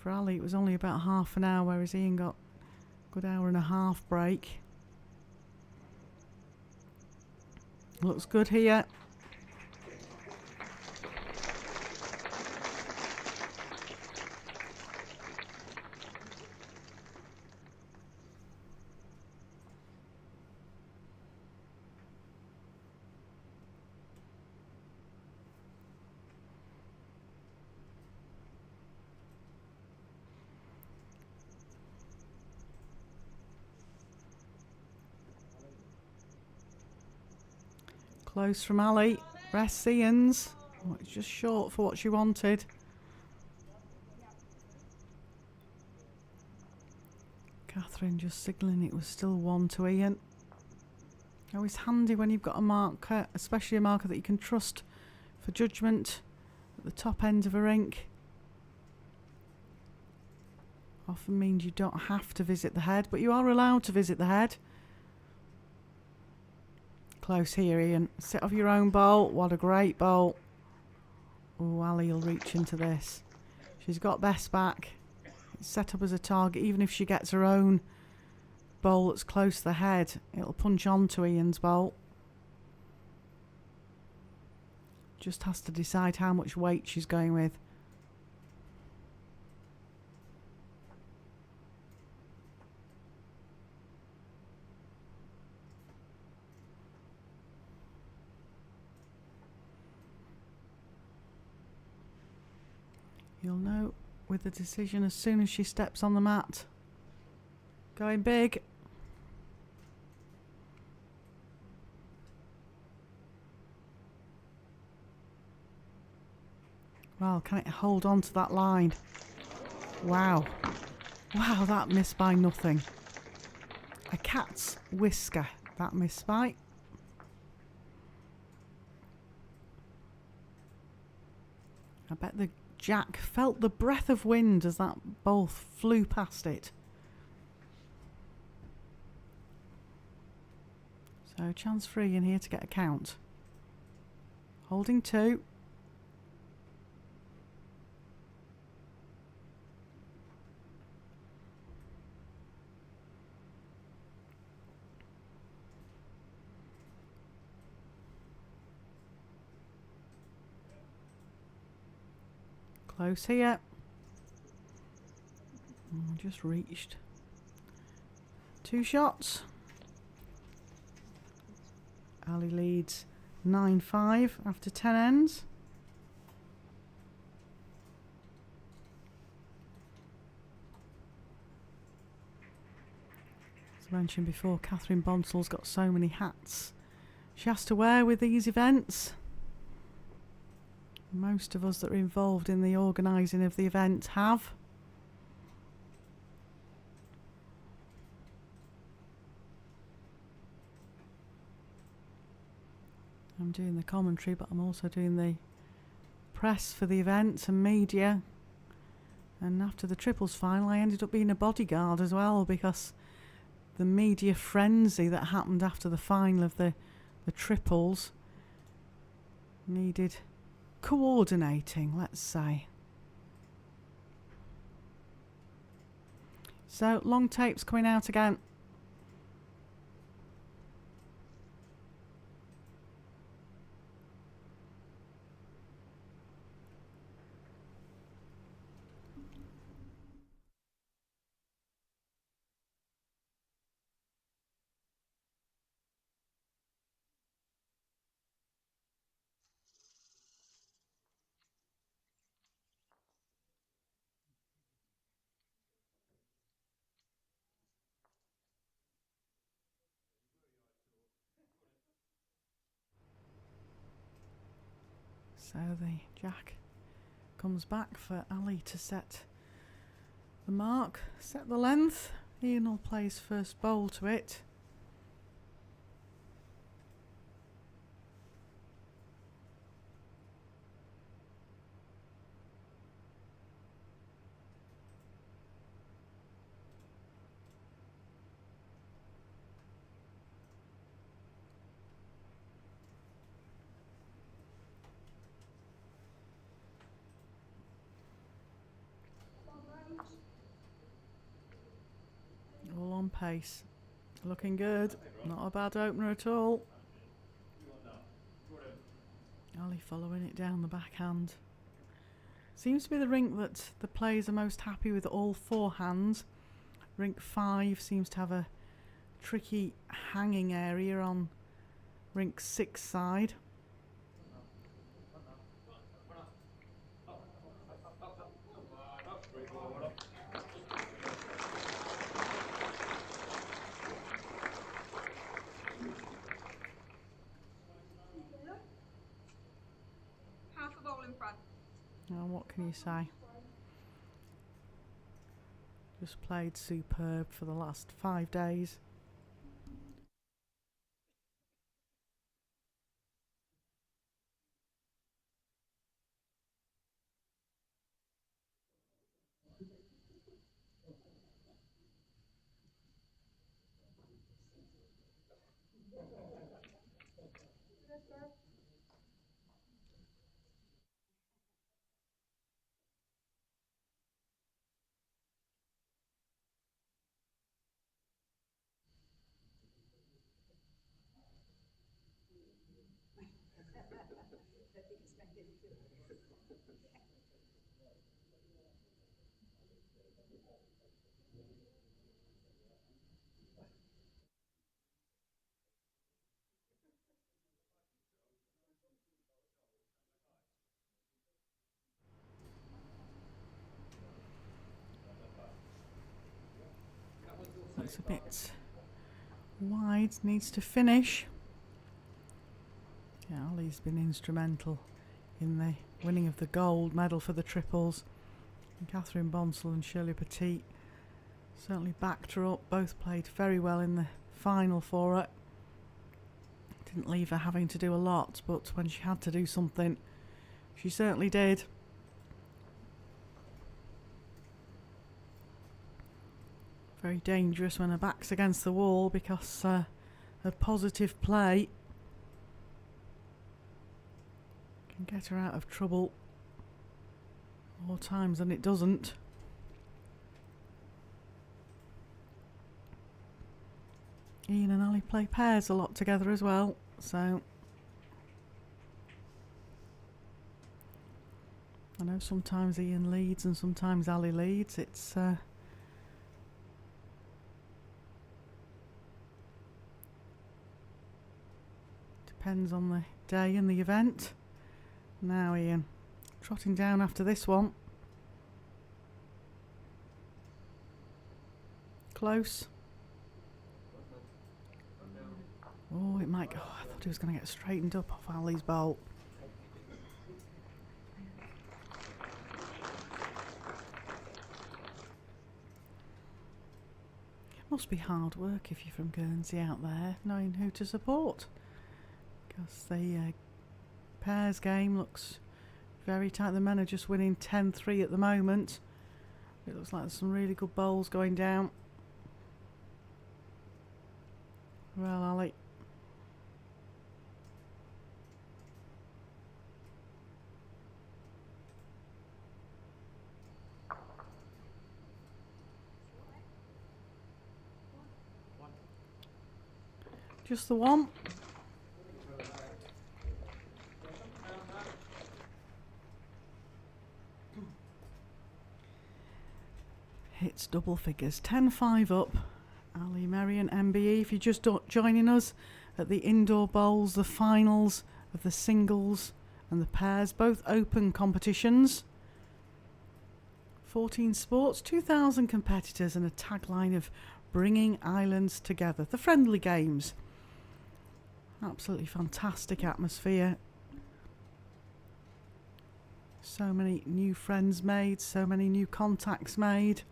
[SPEAKER 2] For Ali, it was only about half an hour, whereas Ian got a good hour and a half break. Looks good here. Close from Ali. Rests Ian's. Oh, it's just short for what she wanted. Catherine just signalling it was still 1 to Ian. Always handy when you've got a marker, especially a marker that you can trust for judgment at the top end of a rink. Often means you don't have to visit the head, but you are allowed to visit the head. Close here, Ian. Sit off your own bolt. What a great bolt. Oh, Ali will reach into this. She's got Bess back. It's set up as a target. Even if she gets her own bowl that's close to the head, it'll punch onto Ian's bolt. Just has to decide how much weight she's going with. You'll know with the decision as soon as she steps on the mat. Going big. Well, can it hold on to that line? Wow. Wow, that missed by nothing. A cat's whisker, that missed by. I bet the Jack felt the breath of wind as that ball flew past it. So chance free in here to get a count. Holding 2. Close here. Just reached. 2 shots. Ali leads 9-5 after 10 ends. As I mentioned before, Catherine Bonsal's got so many hats she has to wear with these events. Most of us that are involved in the organising of the event have. I'm doing the commentary, but I'm also doing the press for the event and media. And after the triples final, I ended up being a bodyguard as well, because the media frenzy that happened after the final of the triples needed coordinating, let's say. So long tapes coming out again. So the Jack comes back for Ali to set the mark, set the length. Ian will play his first bowl to it. All on pace. Looking good. Not a bad opener at all. Ali following it down the backhand. Seems to be the rink that the players are most happy with all 4 hands. Rink 5 seems to have a tricky hanging area on rink 6 side. Now what can you say? Just played superb for the last 5 days. Looks a bit wide, needs to finish. Yeah, Ali's been instrumental in the winning of the gold medal for the triples. And Catherine Bonsall and Shirley Petit certainly backed her up. Both played very well in the final for her. Didn't leave her having to do a lot, but when she had to do something, she certainly did. Very dangerous when her back's against the wall because her positive play can get her out of trouble more times than it doesn't. Ian and Ali play pairs a lot together as well, so I know sometimes Ian leads and sometimes Ali leads. It's depends on the day and the event. Now Ian, trotting down after this one. Close. Oh, it might go. Oh, I thought he was going to get straightened up off Ali's bolt. It must be hard work if you're from Guernsey out there, knowing who to support. Because the pairs game looks very tight. The men are just winning 10-3 at the moment. It looks like there's some really good bowls going down. Well, Ali. Just the one. It's double figures, 10-5 up. Ali, Mary and MBE, if you're just joining us at the indoor bowls, the finals of the singles and the pairs, both open competitions. 14 sports, 2,000 competitors and a tagline of bringing islands together. The friendly games. Absolutely fantastic atmosphere. So many new friends made, so many new contacts made.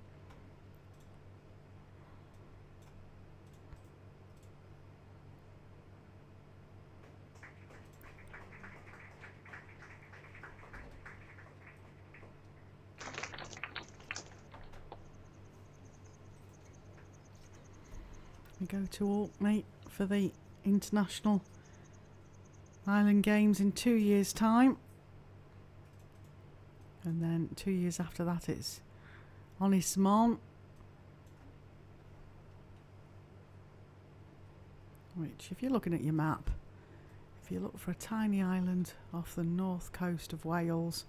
[SPEAKER 2] We go to Orkney for the International Island Games in 2 years' time. And then 2 years after that it's Onismont, which, if you're looking at your map, if you look for a tiny island off the north coast of Wales,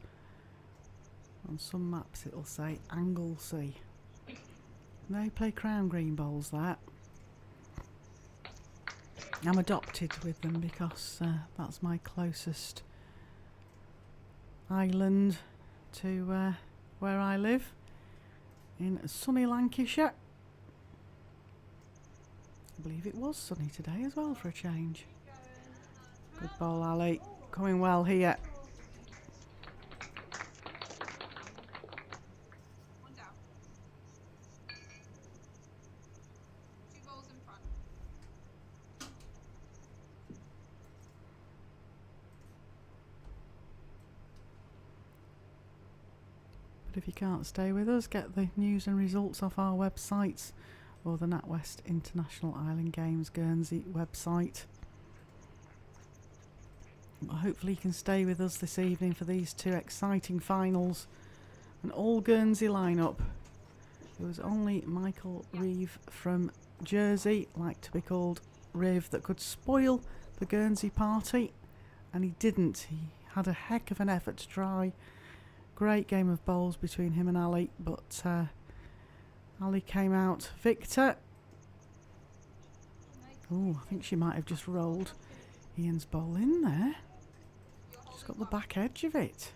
[SPEAKER 2] on some maps it'll say Anglesey. They play crown green bowls there. I'm adopted with them because that's my closest island to where I live in sunny Lancashire. I believe it was sunny today as well for a change. Good bowl, Ali. Coming well here. But if you can't stay with us, get the news and results off our websites or the NatWest International Island Games Guernsey website. But hopefully you can stay with us this evening for these two exciting finals. An all Guernsey lineup. There was only Michael Reeve from Jersey, like to be called Reeve, that could spoil the Guernsey party, and he didn't. He had a heck of an effort to try. Great game of bowls between him and Ali, but Ali came out victor. Oh, I think she might have just rolled Ian's bowl in there. She's got the back edge of it.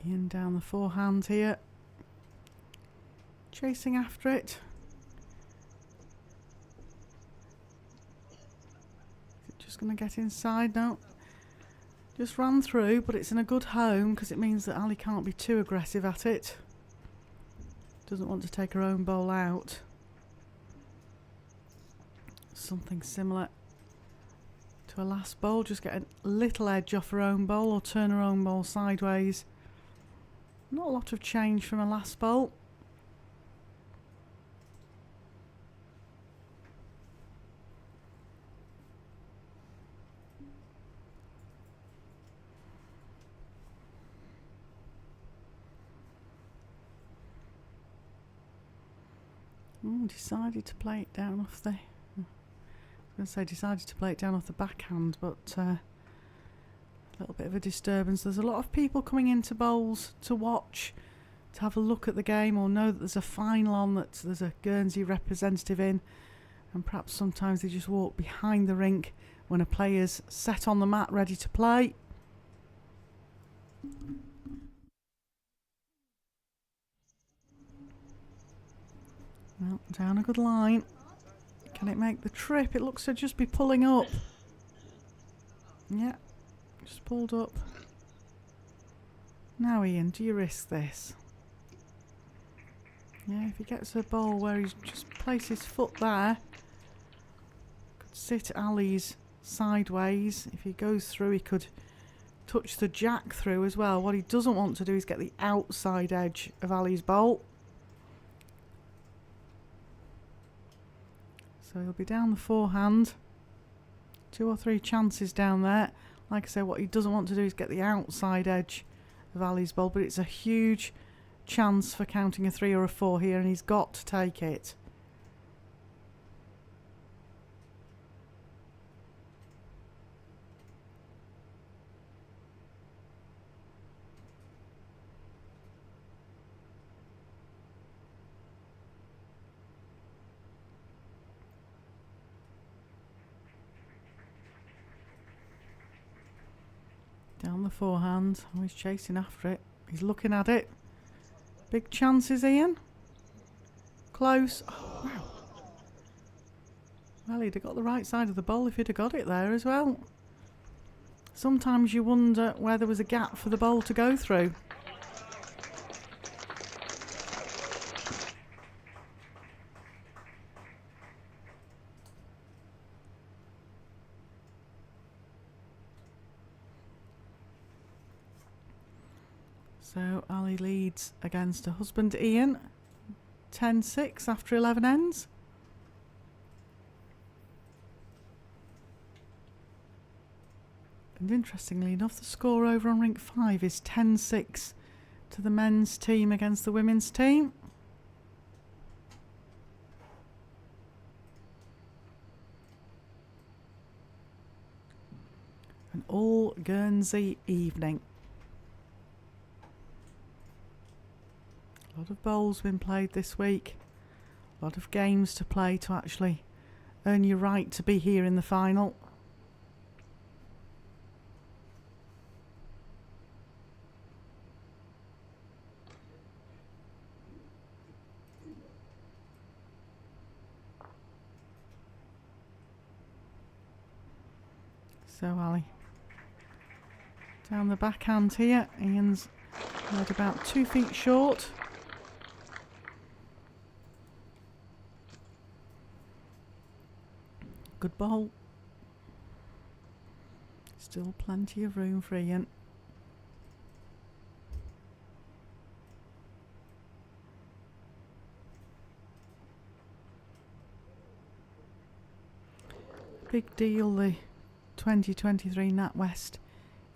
[SPEAKER 2] Ian down the forehand here. Chasing after it. Is it just going to get inside? No. Just ran through, but it's in a good home because it means that Ali can't be too aggressive at it. Doesn't want to take her own bowl out. Something similar to a last bowl. Just get a little edge off her own bowl or turn her own bowl sideways. Not a lot of change from a last bowl. Decided to play it down off the... I was going to say decided to play it down off the backhand, but a little bit of a disturbance. There's a lot of people coming into bowls to watch, to have a look at the game, or know that there's a final on, that there's a Guernsey representative in, and perhaps sometimes they just walk behind the rink when a player's set on the mat ready to play. Well, down a good line. Can it make the trip? It looks to just be pulling up. Yeah, just pulled up. Now Ian, do you risk this? Yeah, if he gets a bowl where he's just placed his foot there, could sit Ali's sideways. If he goes through, he could touch the jack through as well. What he doesn't want to do is get the outside edge of Ali's bowl. So he'll be down the forehand. 2 or 3 chances down there. Like I say, what he doesn't want to do is get the outside edge of Ali's bowl, but it's a huge chance for counting a 3 or a 4 here, and he's got to take it. Down the forehand. Oh, he's chasing after it. He's looking at it. Big chances, Ian. Close. Oh, wow. Well, he'd have got the right side of the bowl if he'd have got it there as well. Sometimes you wonder where there was a gap for the bowl to go through. So Ali leads against her husband Ian, 10-6 after 11 ends. And interestingly enough, the score over on rink 5 is 10-6 to the men's team against the women's team. An all Guernsey evening. A lot of bowls been played this week. A lot of games to play to actually earn your right to be here in the final. So Ali down the backhand here. Ian's led about 2 feet short. Good ball. Still plenty of room for Ian. Big deal, the 2023 NatWest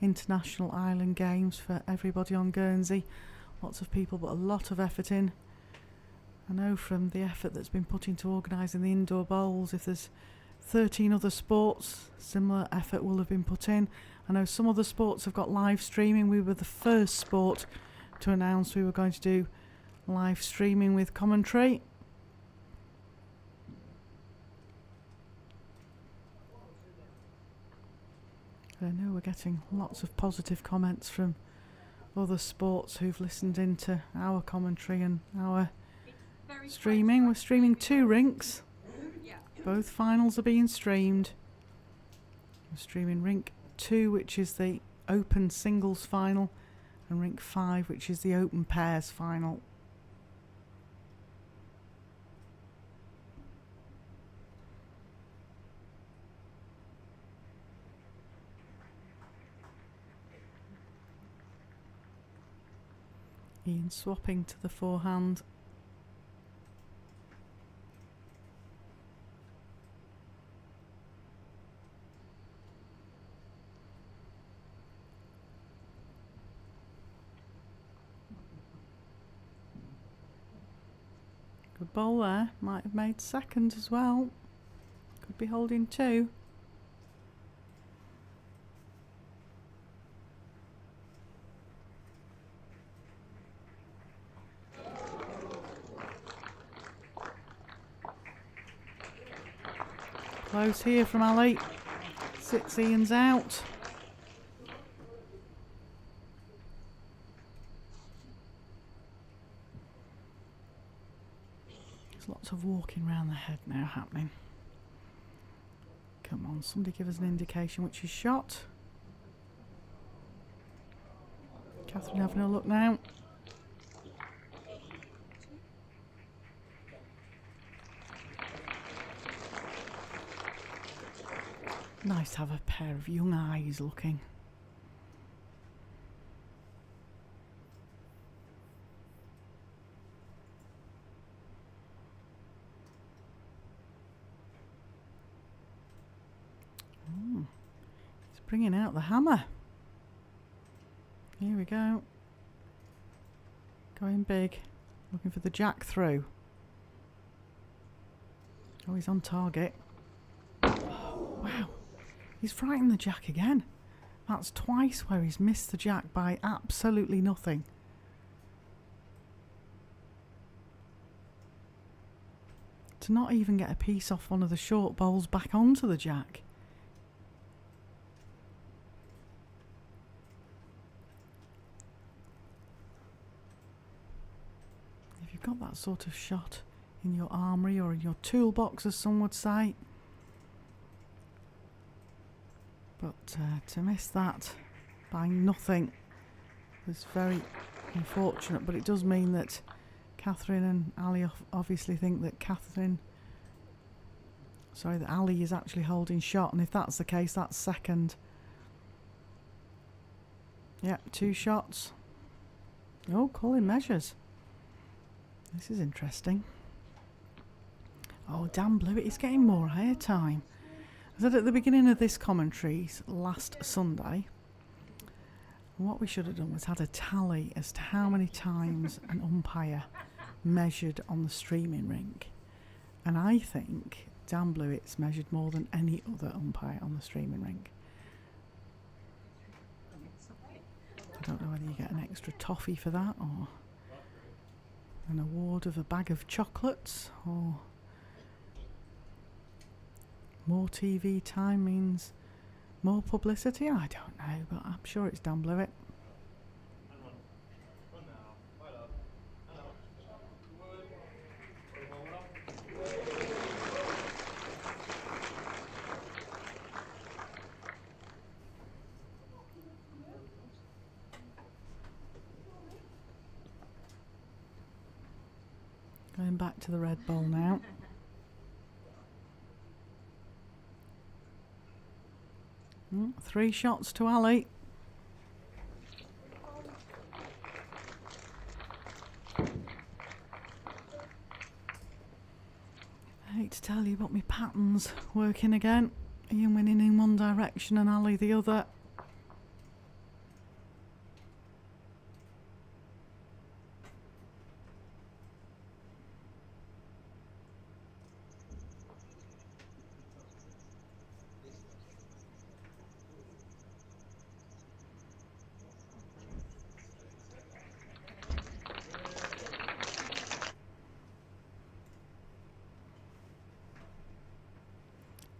[SPEAKER 2] International Island Games for everybody on Guernsey. Lots of people put a lot of effort in. I know from the effort that's been put into organising the indoor bowls, if there's 13 other sports, similar effort will have been put in. I know some other sports have got live streaming. We were the first sport to announce we were going to do live streaming with commentary. I know we're getting lots of positive comments from other sports who've listened into our commentary and our streaming. We're streaming 2 rinks. Both finals are being streamed. We're streaming rink 2, which is the open singles final, and rink 5, which is the open pairs final. Ian swapping to the forehand. Good ball there. Might have made second as well. Could be holding 2. Close here from Ali. 6 Ian's out. There's lots of walking around the head now happening. Come on, somebody give us an indication which is shot. Catherine having a look now. Nice to have a pair of young eyes looking. He's bringing out the hammer. Here we go. Going big. Looking for the jack through. Oh, he's on target. Oh, wow. He's frightened the jack again. That's twice where he's missed the jack by absolutely nothing. To not even get a piece off one of the short bowls back onto the jack. If you've got that sort of shot in your armoury or in your toolbox, as some would say. But to miss that by nothing was very unfortunate. But it does mean that Catherine and Ali obviously think that that Ali is actually holding shot. And if that's the case, that's second. Yep, 2 shots. Oh, calling measures. This is interesting. Oh, Dan Blewett is getting more airtime. I said at the beginning of this commentary last Sunday, what we should have done was had a tally as to how many times an umpire measured on the streaming rink. And I think Dan Blewett's measured more than any other umpire on the streaming rink. I don't know whether you get an extra toffee for that, or an award of a bag of chocolates, or more TV time means more publicity. I don't know, but I'm sure it's Dan Blewett. Going back to the red bowl now. 3 shots to Ali. I hate to tell you, but my pattern's working again. Ian winning in one direction and Ali the other.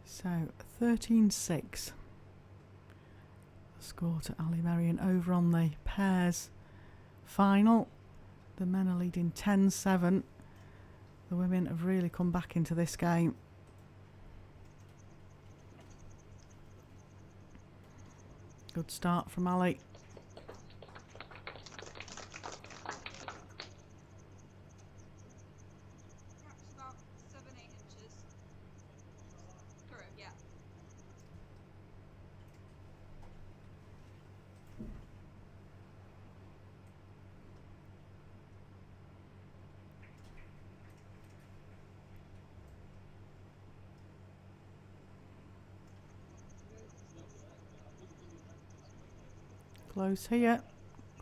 [SPEAKER 2] So 13-6. Score to Ali Merian over on the pairs final. The men are leading 10-7. The women have really come back into this game. Good start from Ali. Close here.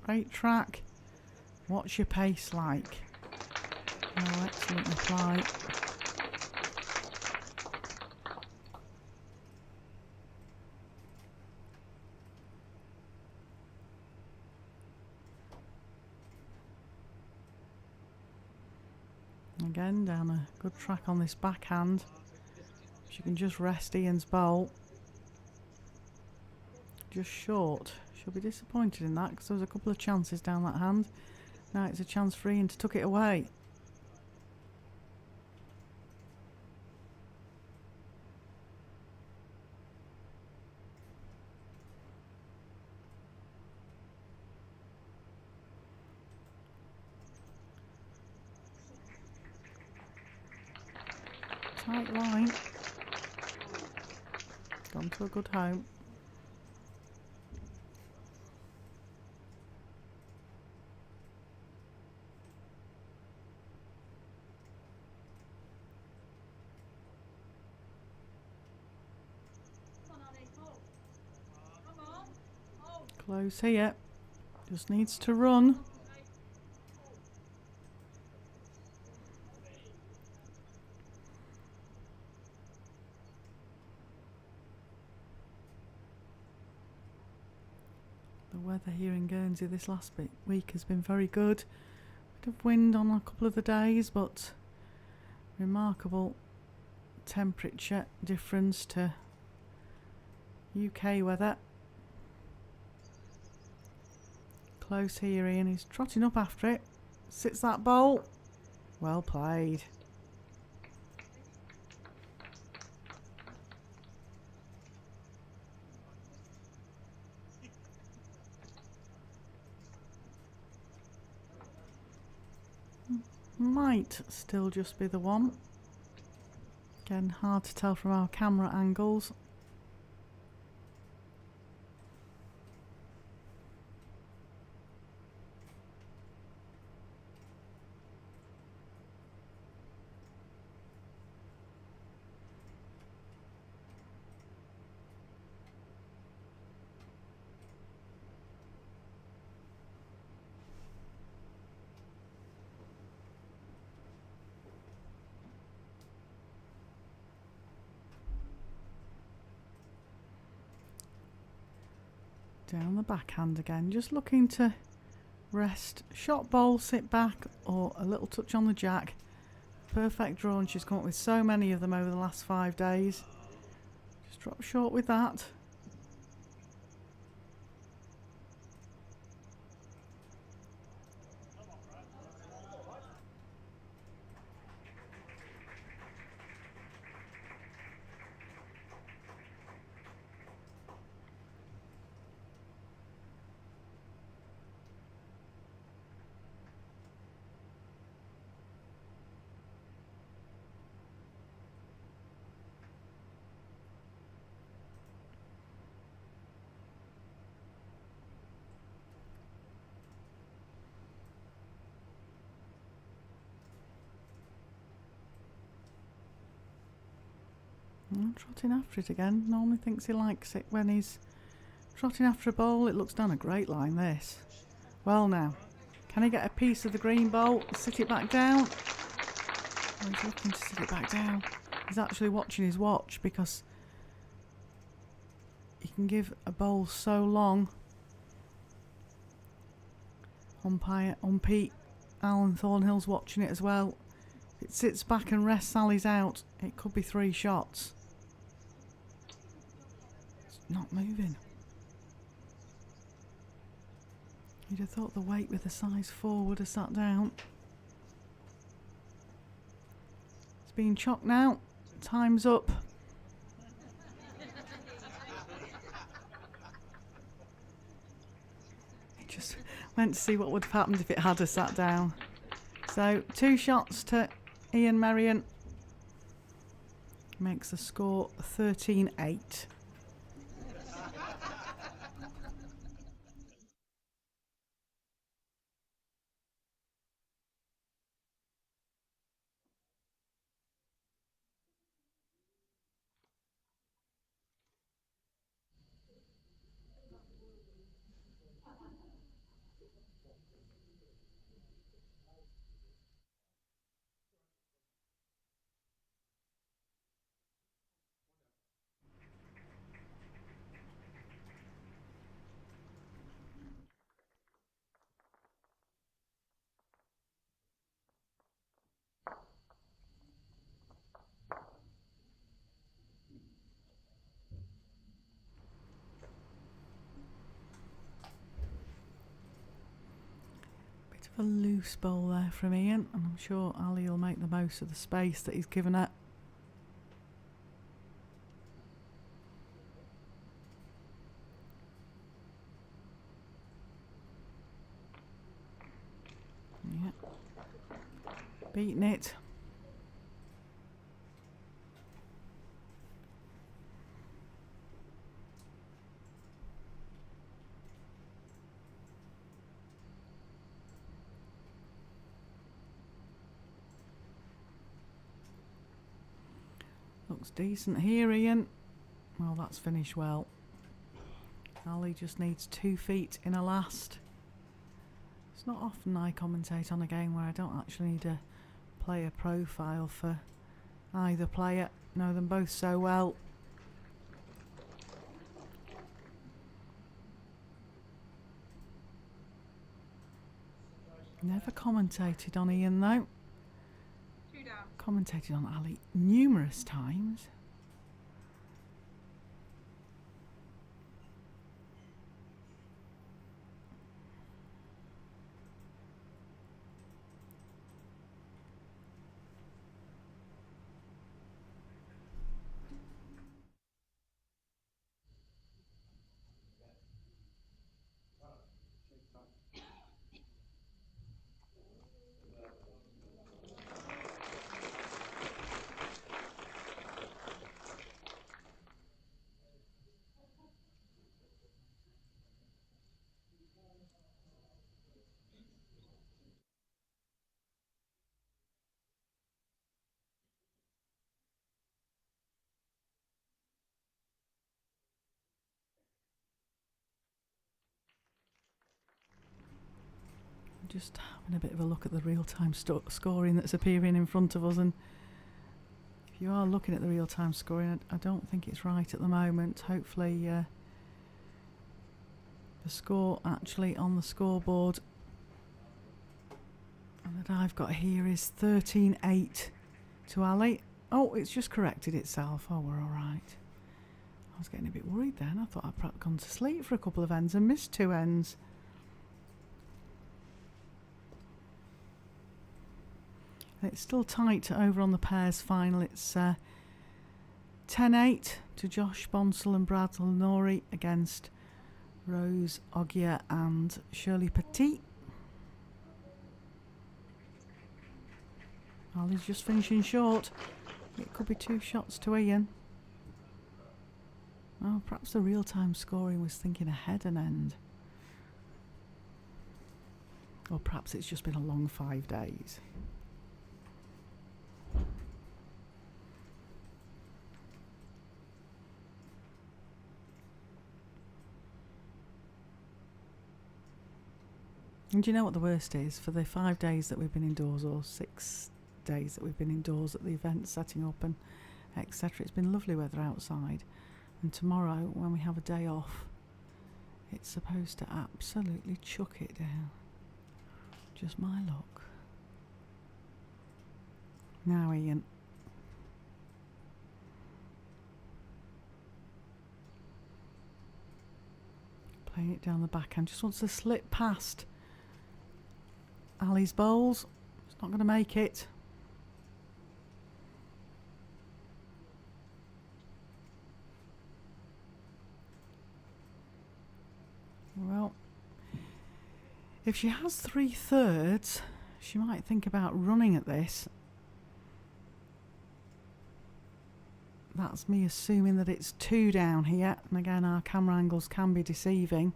[SPEAKER 2] Great track. What's your pace like? Oh, excellent reply. Again, down a good track on this backhand. She can just rest Ian's bowl. Just short. She'll be disappointed in that because there was a couple of chances down that hand. Now it's a chance for Ian to tuck it away. Tight line. Gone to a good home. Close here. Just needs to run. The weather here in Guernsey this last week has been very good. Bit of wind on a couple of the days, but remarkable temperature difference to UK weather. Close here, Ian. He's trotting up after it. Sits that bowl. Well played. Might still just be the one. Again, hard to tell from our camera angles. Down the backhand again, just looking to rest. Shot bowl, sit back, or a little touch on the jack. Perfect draw, and she's come up with so many of them over the last 5 days. Just drop short with that. Trotting after it again. Normally thinks he likes it when he's trotting after a bowl. It looks down a great line, this. Well now, can he get a piece of the green bowl? Sit it back down? Oh, he's looking to sit it back down. He's actually watching his watch because he can give a bowl so long. Umpire, Pete, Alan Thornhill's watching it as well. If it sits back and rests Sally's out, it could be 3 shots. It's not moving. You'd have thought the weight with a size 4 would have sat down. It's being chocked now. Time's up. He just went to see what would have happened if it had have sat down. So 2 shots to Ian Merrion. Makes the score 13-8. A loose bowl there from Ian, and I'm sure Ali will make the most of the space that he's given it. Yeah, beating it. Looks decent here, Ian. Well, that's finished well. Ali just needs 2 feet in a last. It's not often I commentate on a game where I don't actually need a player profile for either player. Know them both so well. Never commentated on Ian though. Commentated on Ali numerous times. Just having a bit of a look at the real-time scoring that's appearing in front of us, and if you are looking at the real-time scoring, I don't think it's right at the moment. Hopefully the score actually on the scoreboard that I've got here is 13-8 to Ali. Oh, it's just corrected itself. Oh, we're alright. I was getting a bit worried then. I thought I'd perhaps gone to sleep for a couple of ends and missed 2 ends. It's still tight over on the pairs final. It's 10-8 to Josh Bonsall and Brad Lenori against Rose Ogier and Shirley Petit. Ali's just finishing short. It could be 2 shots to Ian. Oh, perhaps the real-time scoring was thinking ahead an end. Or perhaps it's just been a long 5 days. And do you know what the worst is? For the 5 days that we've been indoors, or 6 days that we've been indoors at the event, setting up and etc., it's been lovely weather outside. And tomorrow, when we have a day off, it's supposed to absolutely chuck it down. Just my luck. Now, Ian. Playing it down the backhand. Just wants to slip past Ali's bowls. It's not going to make it. Well, if she has 3/3, she might think about running at this. That's me assuming that it's 2 down here, and again our camera angles can be deceiving.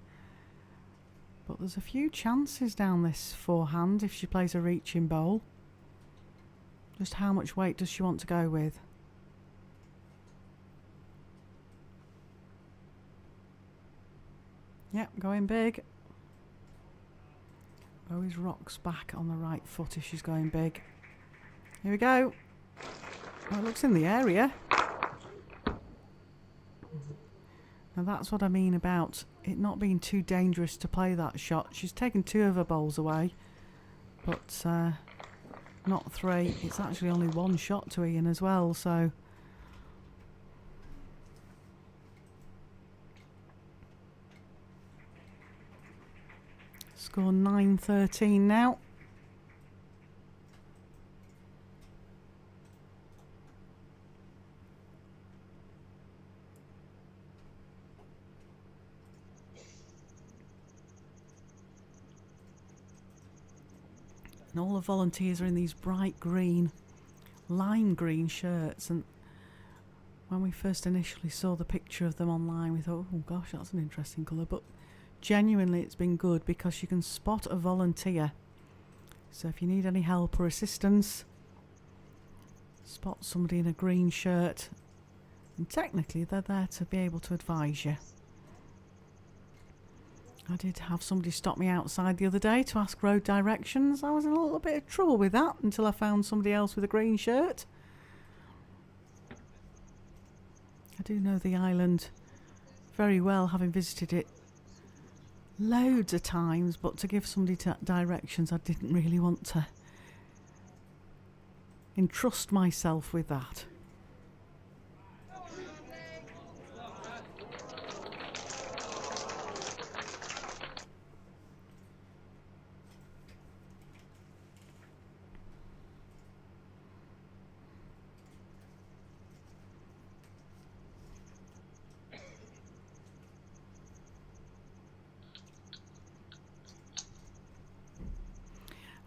[SPEAKER 2] But there's a few chances down this forehand if she plays a reaching bowl. Just how much weight does she want to go with? Yep, going big. Always rocks back on the right foot if she's going big. Here we go. Oh, it looks in the area. Now that's what I mean about it not being too dangerous to play that shot. She's taken 2 of her bowls away, but not 3. It's actually only 1 shot to Ian as well, so... Score 9-13 now. And all the volunteers are in these bright green, lime green shirts, and when we first initially saw the picture of them online we thought, oh gosh, that's an interesting colour, but genuinely it's been good because you can spot a volunteer. So if you need any help or assistance, spot somebody in a green shirt, and technically they're there to be able to advise you. I did have somebody stop me outside the other day to ask road directions. I was in a little bit of trouble with that until I found somebody else with a green shirt. I do know the island very well, having visited it loads of times, but to give somebody directions, I didn't really want to entrust myself with that.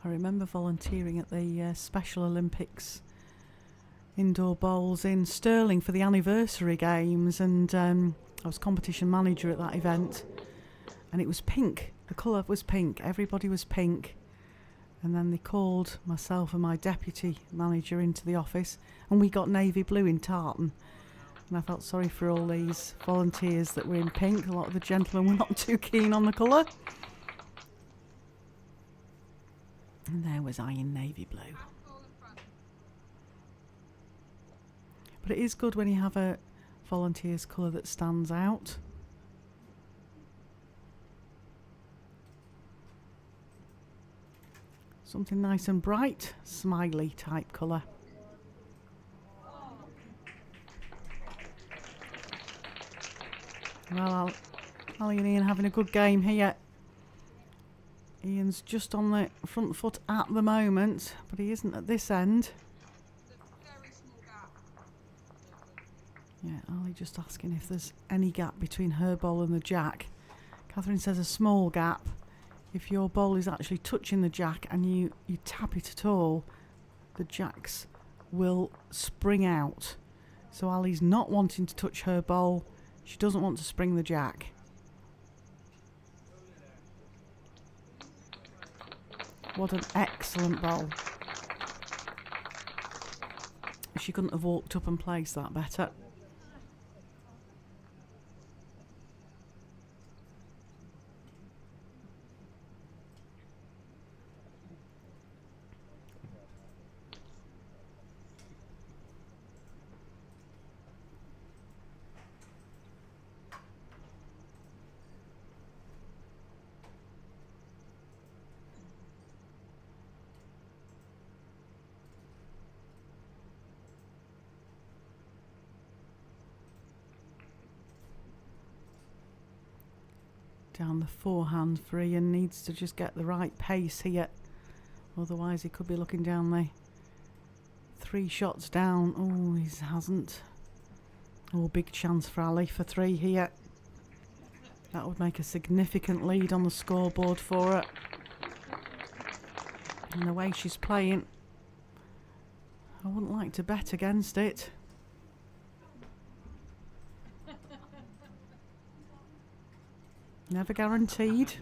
[SPEAKER 2] I remember volunteering at the Special Olympics indoor bowls in Stirling for the anniversary games, and I was competition manager at that event, and it was pink. The colour was pink. Everybody was pink. And then they called myself and my deputy manager into the office, and we got navy blue in tartan. And I felt sorry for all these volunteers that were in pink. A lot of the gentlemen were not too keen on the colour. And there was I in navy blue. But it is good when you have a volunteer's colour that stands out. Something nice and bright, smiley type colour. Well, Ali and Ian having a good game here. Ian's just on the front foot at the moment, but he isn't at this end. Yeah, Ali just asking if there's any gap between her bowl and the jack. Catherine says a small gap. If your bowl is actually touching the jack and you tap it at all, the jacks will spring out. So Ali's not wanting to touch her bowl. She doesn't want to spring the jack. What an excellent bowl. She couldn't have walked up and placed that better. down the forehand for Ian. Needs to just get the right pace here. Otherwise he could be looking down the 3 shots down. Oh, he hasn't. Oh, big chance for Ali for 3 here. That would make a significant lead on the scoreboard for her. And the way she's playing, I wouldn't like to bet against it. Never guaranteed.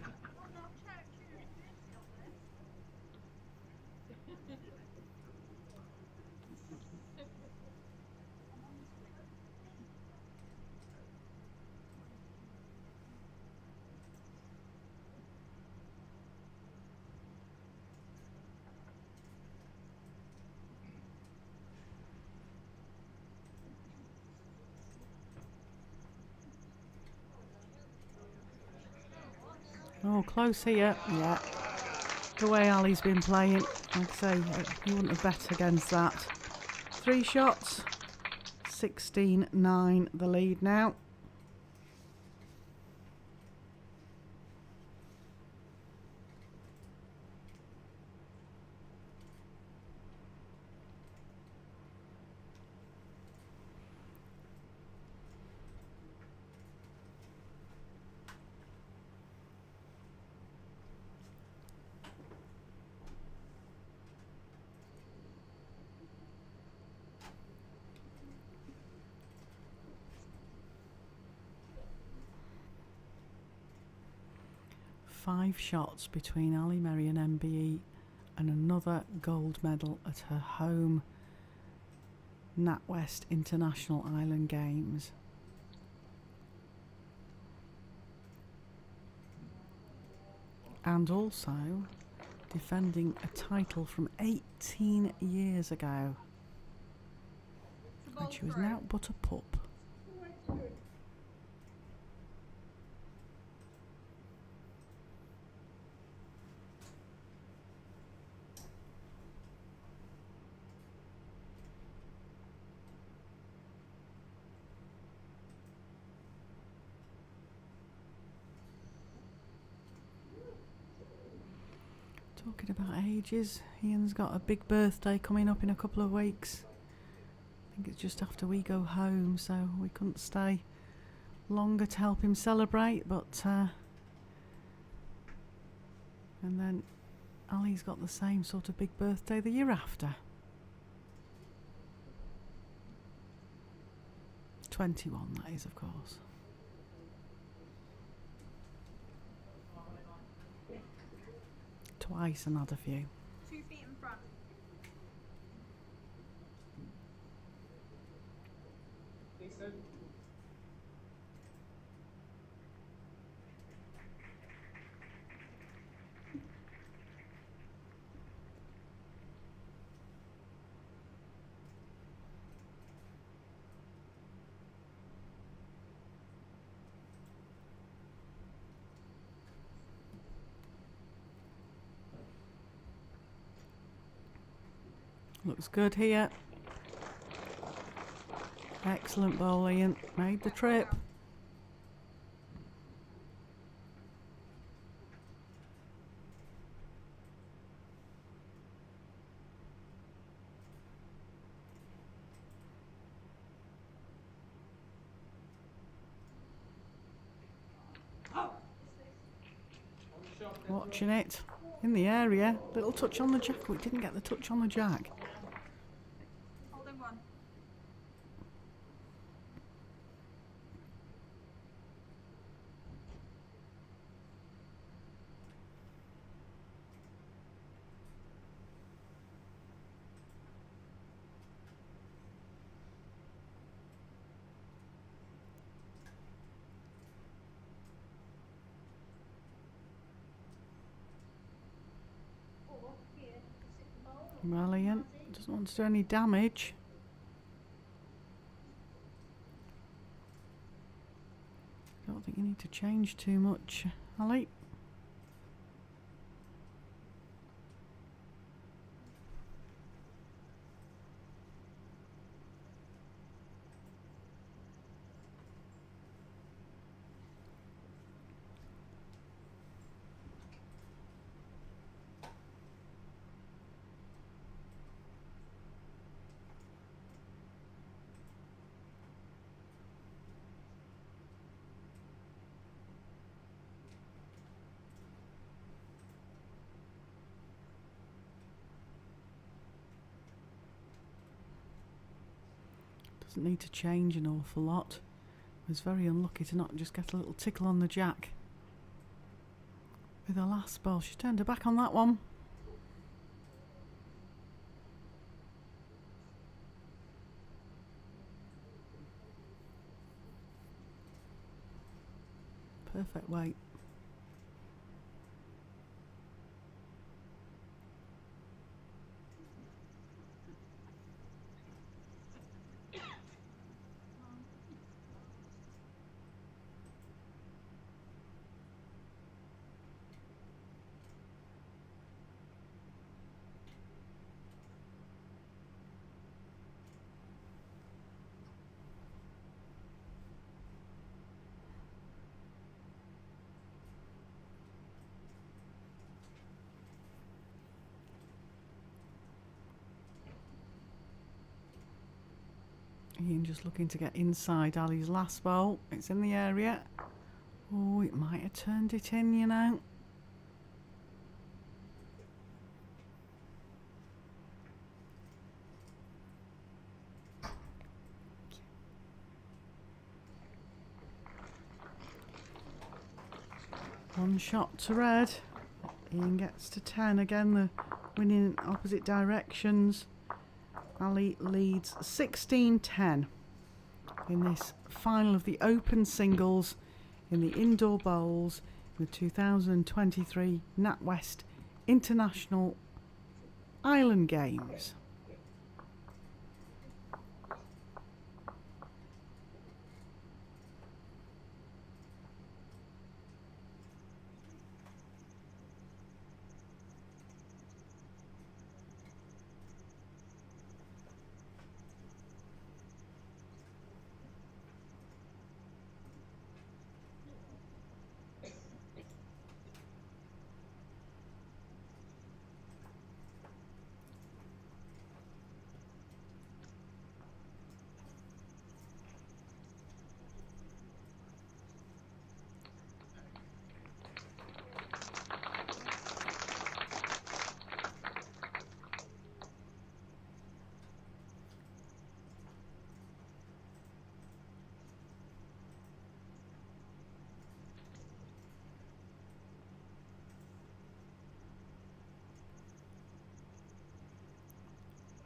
[SPEAKER 2] Oh, close here. Yeah. The way Ali's been playing, I'd say you wouldn't have bet against that. 3 shots. 16-9 the lead now. Five shots between Ali Merry and MBE and another gold medal at her home NatWest International Island Games. And also defending a title from 18 years ago. And she was now but a pup. Talking about ages, Ian's got a big birthday coming up in a couple of weeks. I think it's just after we go home, so we couldn't stay longer to help him celebrate, but and then Ali's got the same sort of big birthday the year after. 21, that is, of course. Twice and had a few.
[SPEAKER 3] 2 feet in front.
[SPEAKER 2] Looks good here. Excellent bowl, Ian. Made the trip. Watching it. In the area. Little touch on the jack. We didn't get the touch on the jack.
[SPEAKER 3] Holding one.
[SPEAKER 2] Brilliant. Doesn't want to do any damage. Don't think you need to change too much, Ali. Doesn't need to change an awful lot. Was very unlucky to not just get a little tickle on the jack with her last ball. She turned her back on that one. Perfect weight. Ian just looking to get inside Ali's last ball. It's in the area. Oh, it might have turned it in, you know. One shot to red. Ian gets to 10 again. The winning in opposite directions. Ali leads 16-10 in this final of the Open Singles in the Indoor Bowls in the 2023 NatWest International Island Games.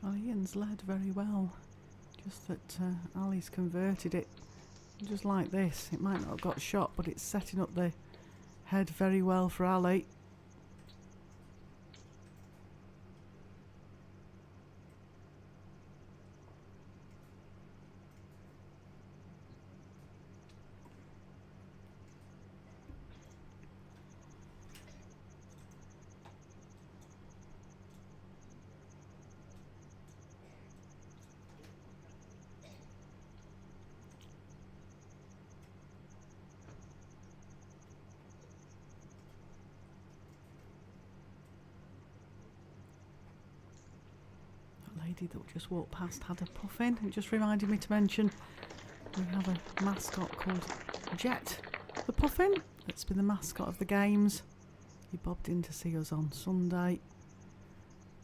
[SPEAKER 2] Well, Ian's led very well, just that Ali's converted it just like this. It might not have got shot, but it's setting up the head very well for Ali. Lady that just walked past had a puffin. It just reminded me to mention we have a mascot called Jet the Puffin that's been the mascot of the games. He bobbed in to see us on Sunday,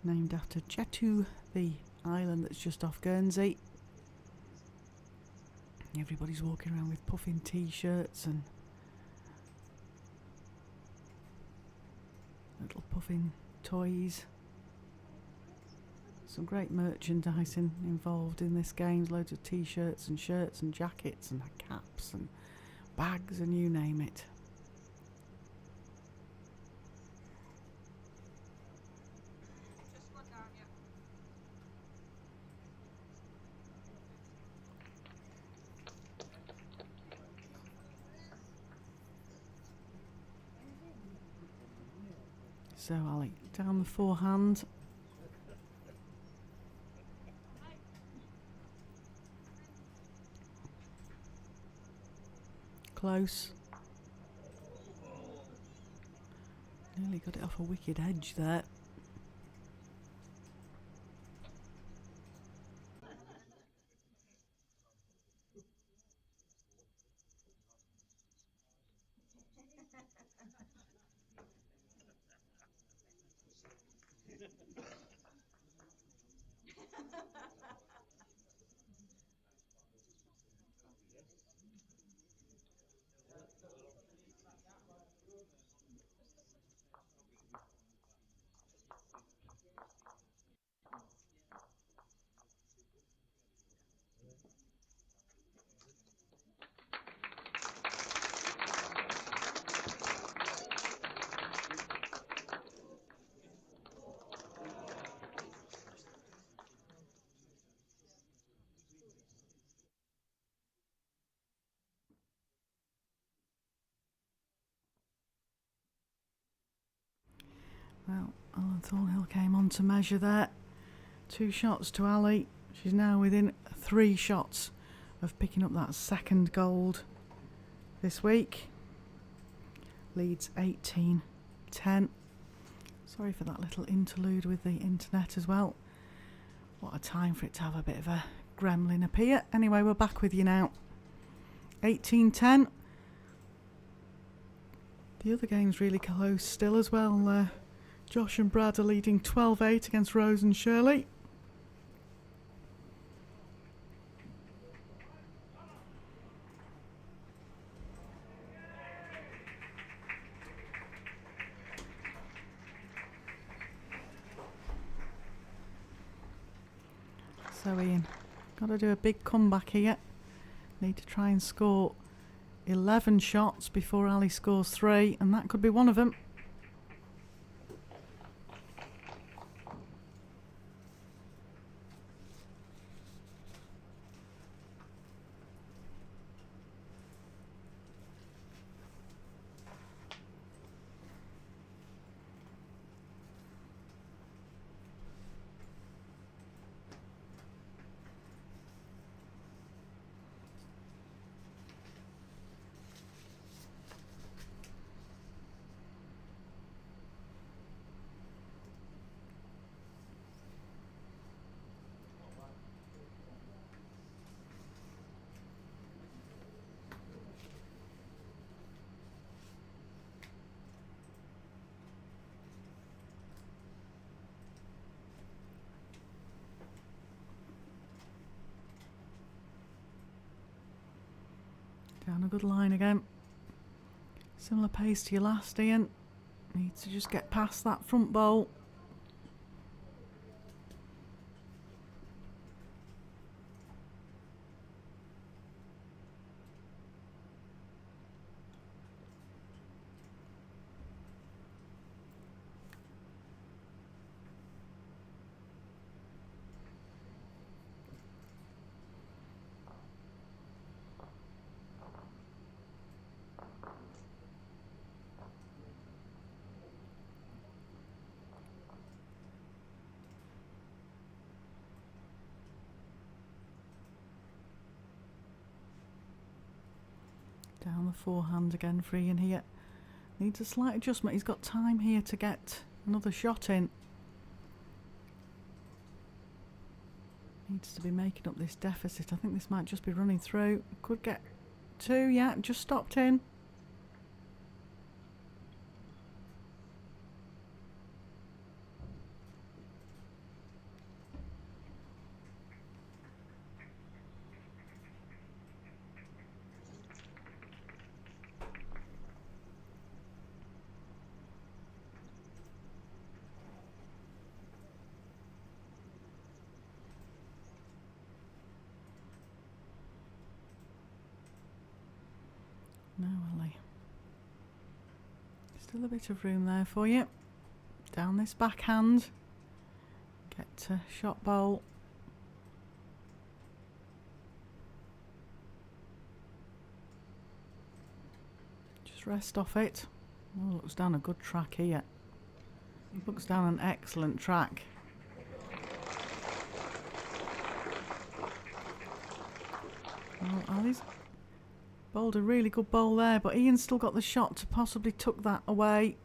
[SPEAKER 2] named after Jetu, the island that's just off Guernsey. Everybody's walking around with puffin t-shirts and little puffin toys. Some great merchandising involved in this game. Loads of t-shirts and shirts and jackets and caps and bags and you name it.
[SPEAKER 3] Just one down, yeah.
[SPEAKER 2] So Ali, down the forehand. Close. Nearly got it off a wicked edge there. Alan Thornhill came on to measure there. 2 shots to Ali. She's now within 3 shots of picking up that second gold this week. Leads 18-10. Sorry for that little interlude with the internet as well. What a time for it to have a bit of a gremlin appear. Anyway, we're back with you now. 18-10. The other game's really close still as well. Josh and Brad are leading 12-8 against Rose and Shirley. So Ian, got to do a big comeback here. Need to try and score 11 shots before Ali scores 3, and that could be one of them. Down a good line again. Similar pace to your last, Ian. Needs to just get past that front bowl. Down the forehand again for Ian here. Needs a slight adjustment. He's got time here to get another shot in. Needs to be making up this deficit. I think this might just be running through. Could get 2, yeah, just stopped in. No, Ali. Still a bit of room there for you. Down this backhand. Get to shot bowl. Just rest off it. Oh, looks down a good track here. Looks down an excellent track. Well, Ali's bowled a really good bowl there, but Ian's still got the shot to possibly tuck that away.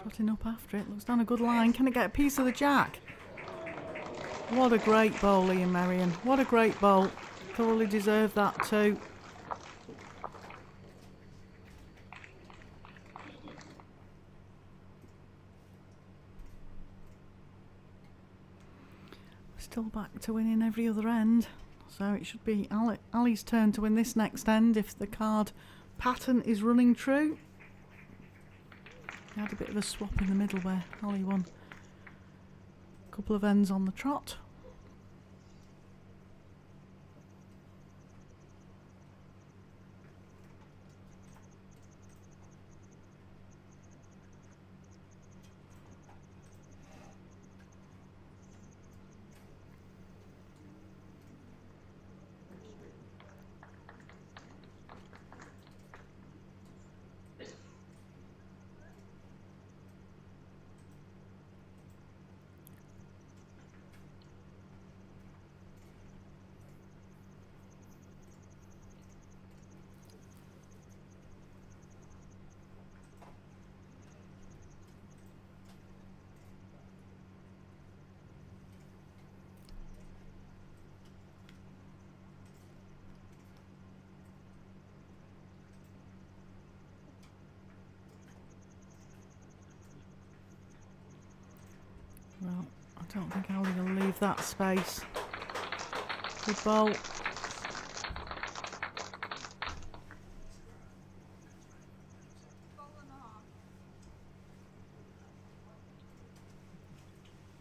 [SPEAKER 2] Trotting up after it, looks down a good line. Can it get a piece of the jack? What a great bowl, Ian Marion. What a great bowl. Thoroughly deserved that too. Still back to winning every other end. So it should be Ali's turn to win this next end if the card pattern is running true. He had a bit of a swap in the middle where Holly won a couple of ends on the trot. Well, I don't think Holly will leave that space. Good bowl.
[SPEAKER 3] Goal and a half.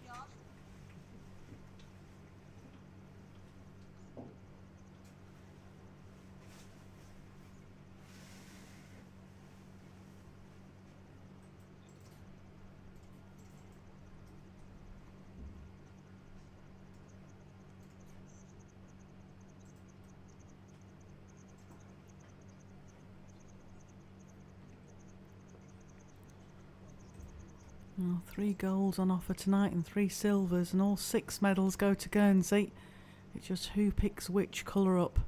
[SPEAKER 3] Yard.
[SPEAKER 2] Oh, 3 golds on offer tonight and 3 silvers, and all 6 medals go to Guernsey. It's just who picks which colour up.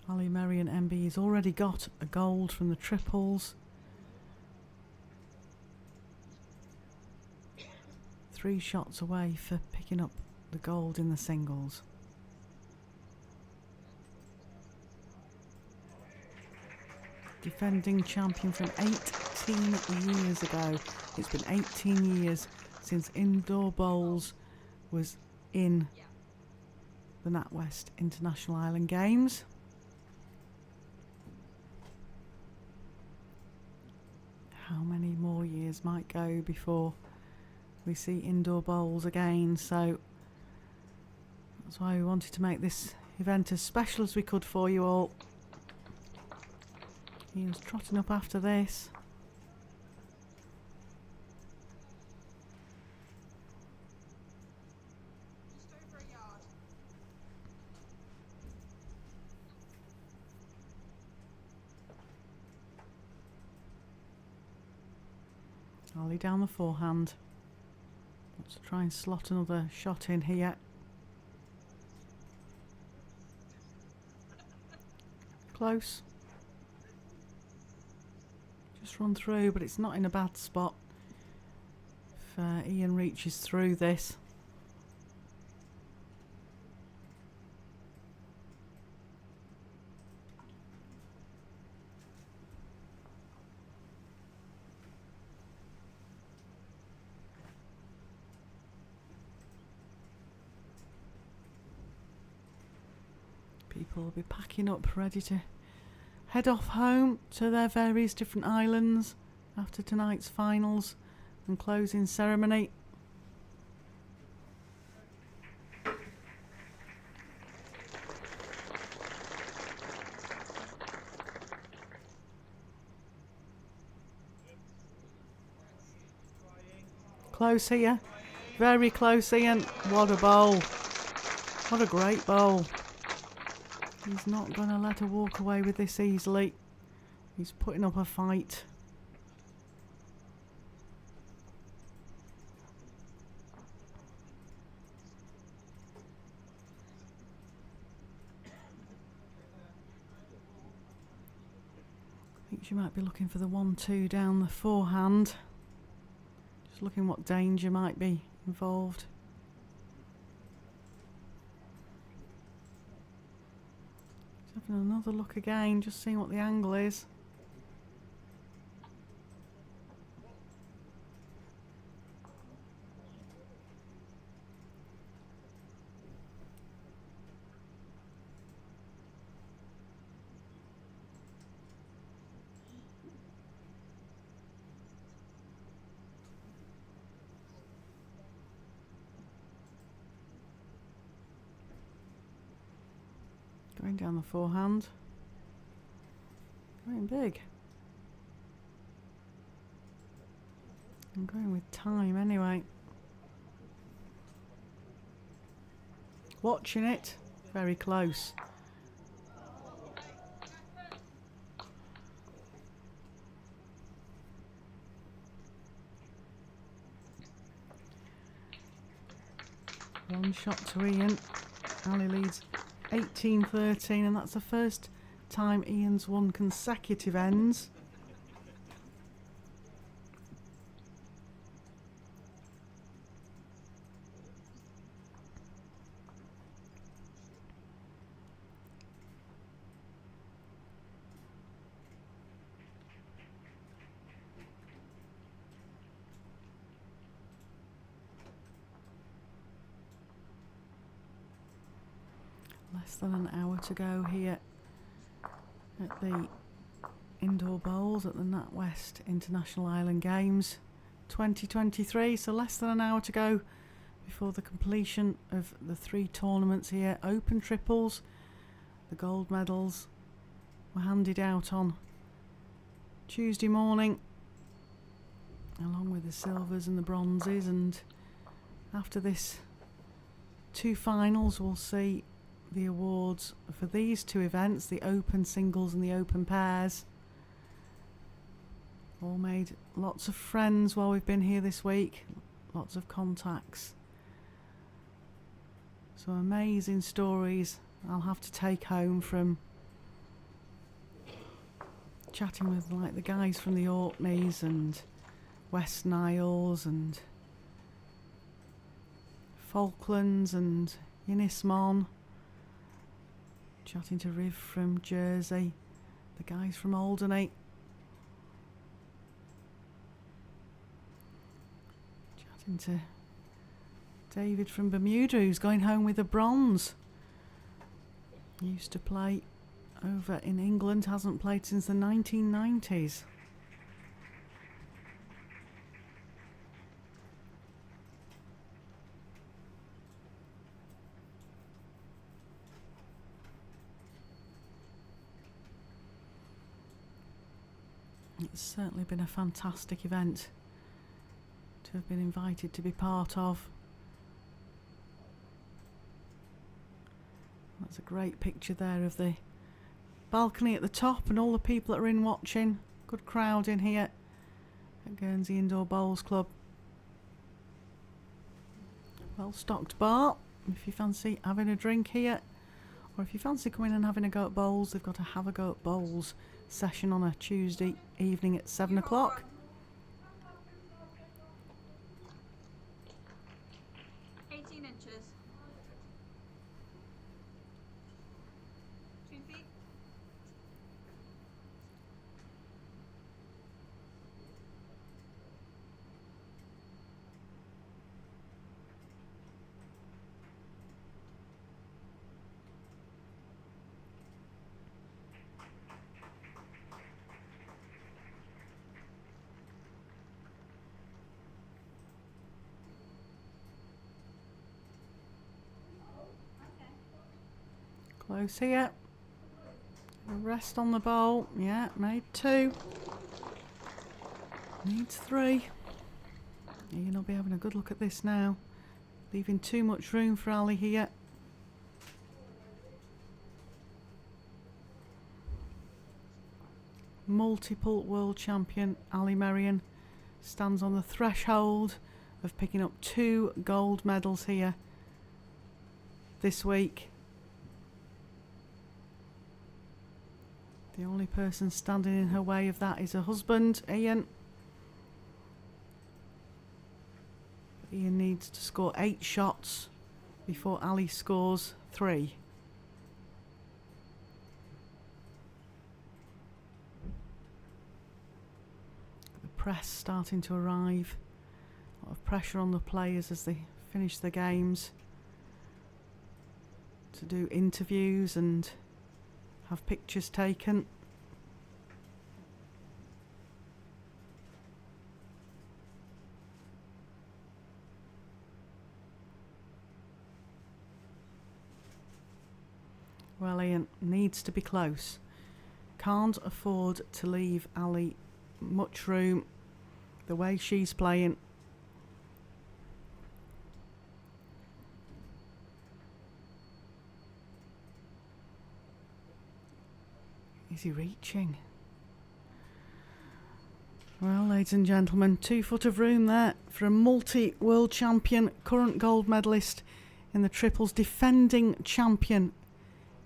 [SPEAKER 2] Ali Merry and MB has already got a gold from the triples. 3 shots away for picking up the gold in the singles. Defending champion from 18 years ago. It's been 18 years since indoor bowls was in the NatWest International Island Games. How many more years might go before we see indoor bowls again? So that's why we wanted to make this event as special as we could for you all. Ian's trotting up after this.
[SPEAKER 3] Just over a yard.
[SPEAKER 2] Ollie down the forehand. Wants to try and slot another shot in here. Close. Just run through, but it's not in a bad spot if Ian reaches through this. People will be packing up, ready to head off home to their various different islands after tonight's finals and closing ceremony. Close here, very close, Ian. What a bowl, what a great bowl. He's not going to let her walk away with this easily. He's putting up a fight. I think she might be looking for the 1-2 down the forehand. Just looking what danger might be involved. Having another look again, just seeing what the angle is. Going down the forehand. Going big. I'm going with time anyway. Watching it. Very close. One shot to Ian. Ali leads 18-13, and that's the first time Ian's won consecutive ends. Less than an hour to go here at the indoor bowls at the NatWest International Island Games 2023. So less than an hour to go before the completion of the 3 tournaments here. Open triples, the gold medals were handed out on Tuesday morning, along with the silvers and the bronzes, and after this 2 finals we'll see the awards for these 2 events, the open singles and the open pairs. All made lots of friends while we've been here this week, lots of contacts. So amazing stories I'll have to take home from chatting with like the guys from the Orkneys and West Niles and Falklands and Inismon. Chatting to Riv from Jersey, the guys from Alderney. Chatting to David from Bermuda, who's going home with a bronze. He used to play over in England, hasn't played since the 1990s. It's certainly been a fantastic event to have been invited to be part of. That's a great picture there of the balcony at the top and all the people that are in watching. Good crowd in here at Guernsey Indoor Bowls Club. Well stocked bar if you fancy having a drink here, or if you fancy coming and having a go at bowls. They've got a have a go at bowls session on a Tuesday evening at 7 o'clock. Close here. A rest on the bowl. Yeah, made 2. Needs 3. Ian will be having a good look at this now. Leaving too much room for Ali here. Multiple world champion Ali Merian stands on the threshold of picking up 2 gold medals here this week. The only person standing in her way of that is her husband, Ian. Ian needs to score 8 shots before Ali scores 3. The press starting to arrive. A lot of pressure on the players as they finish the games to do interviews and have pictures taken. Well, Ian needs to be close. Can't afford to leave Ali much room the way she's playing. Is he reaching? Well, ladies and gentlemen, 2 foot of room there for a multi-world champion, current gold medalist in the triples, defending champion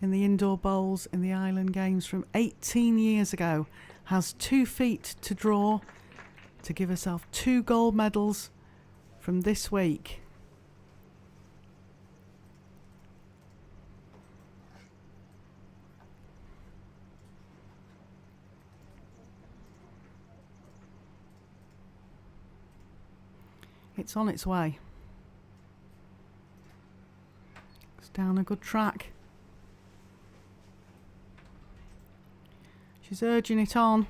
[SPEAKER 2] in the indoor bowls in the Island Games from 18 years ago. Has 2 feet to draw to give herself 2 gold medals from this week. It's on its way. It's down a good track. She's urging it on.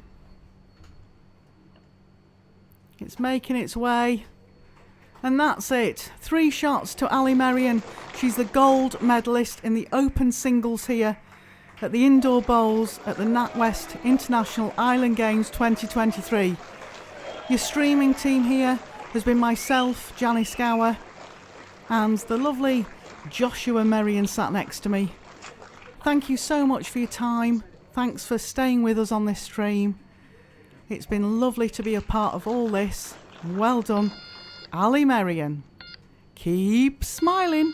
[SPEAKER 2] It's making its way. And that's it. 3 shots to Ali Merian. She's the gold medalist in the open singles here at the indoor bowls at the NatWest International Island Games 2023. Your streaming team here has been myself, Janice Gower, and the lovely Joshua Merian sat next to me. Thank you so much for your time. Thanks for staying with us on this stream. It's been lovely to be a part of all this. Well done, Ali Merian. Keep smiling.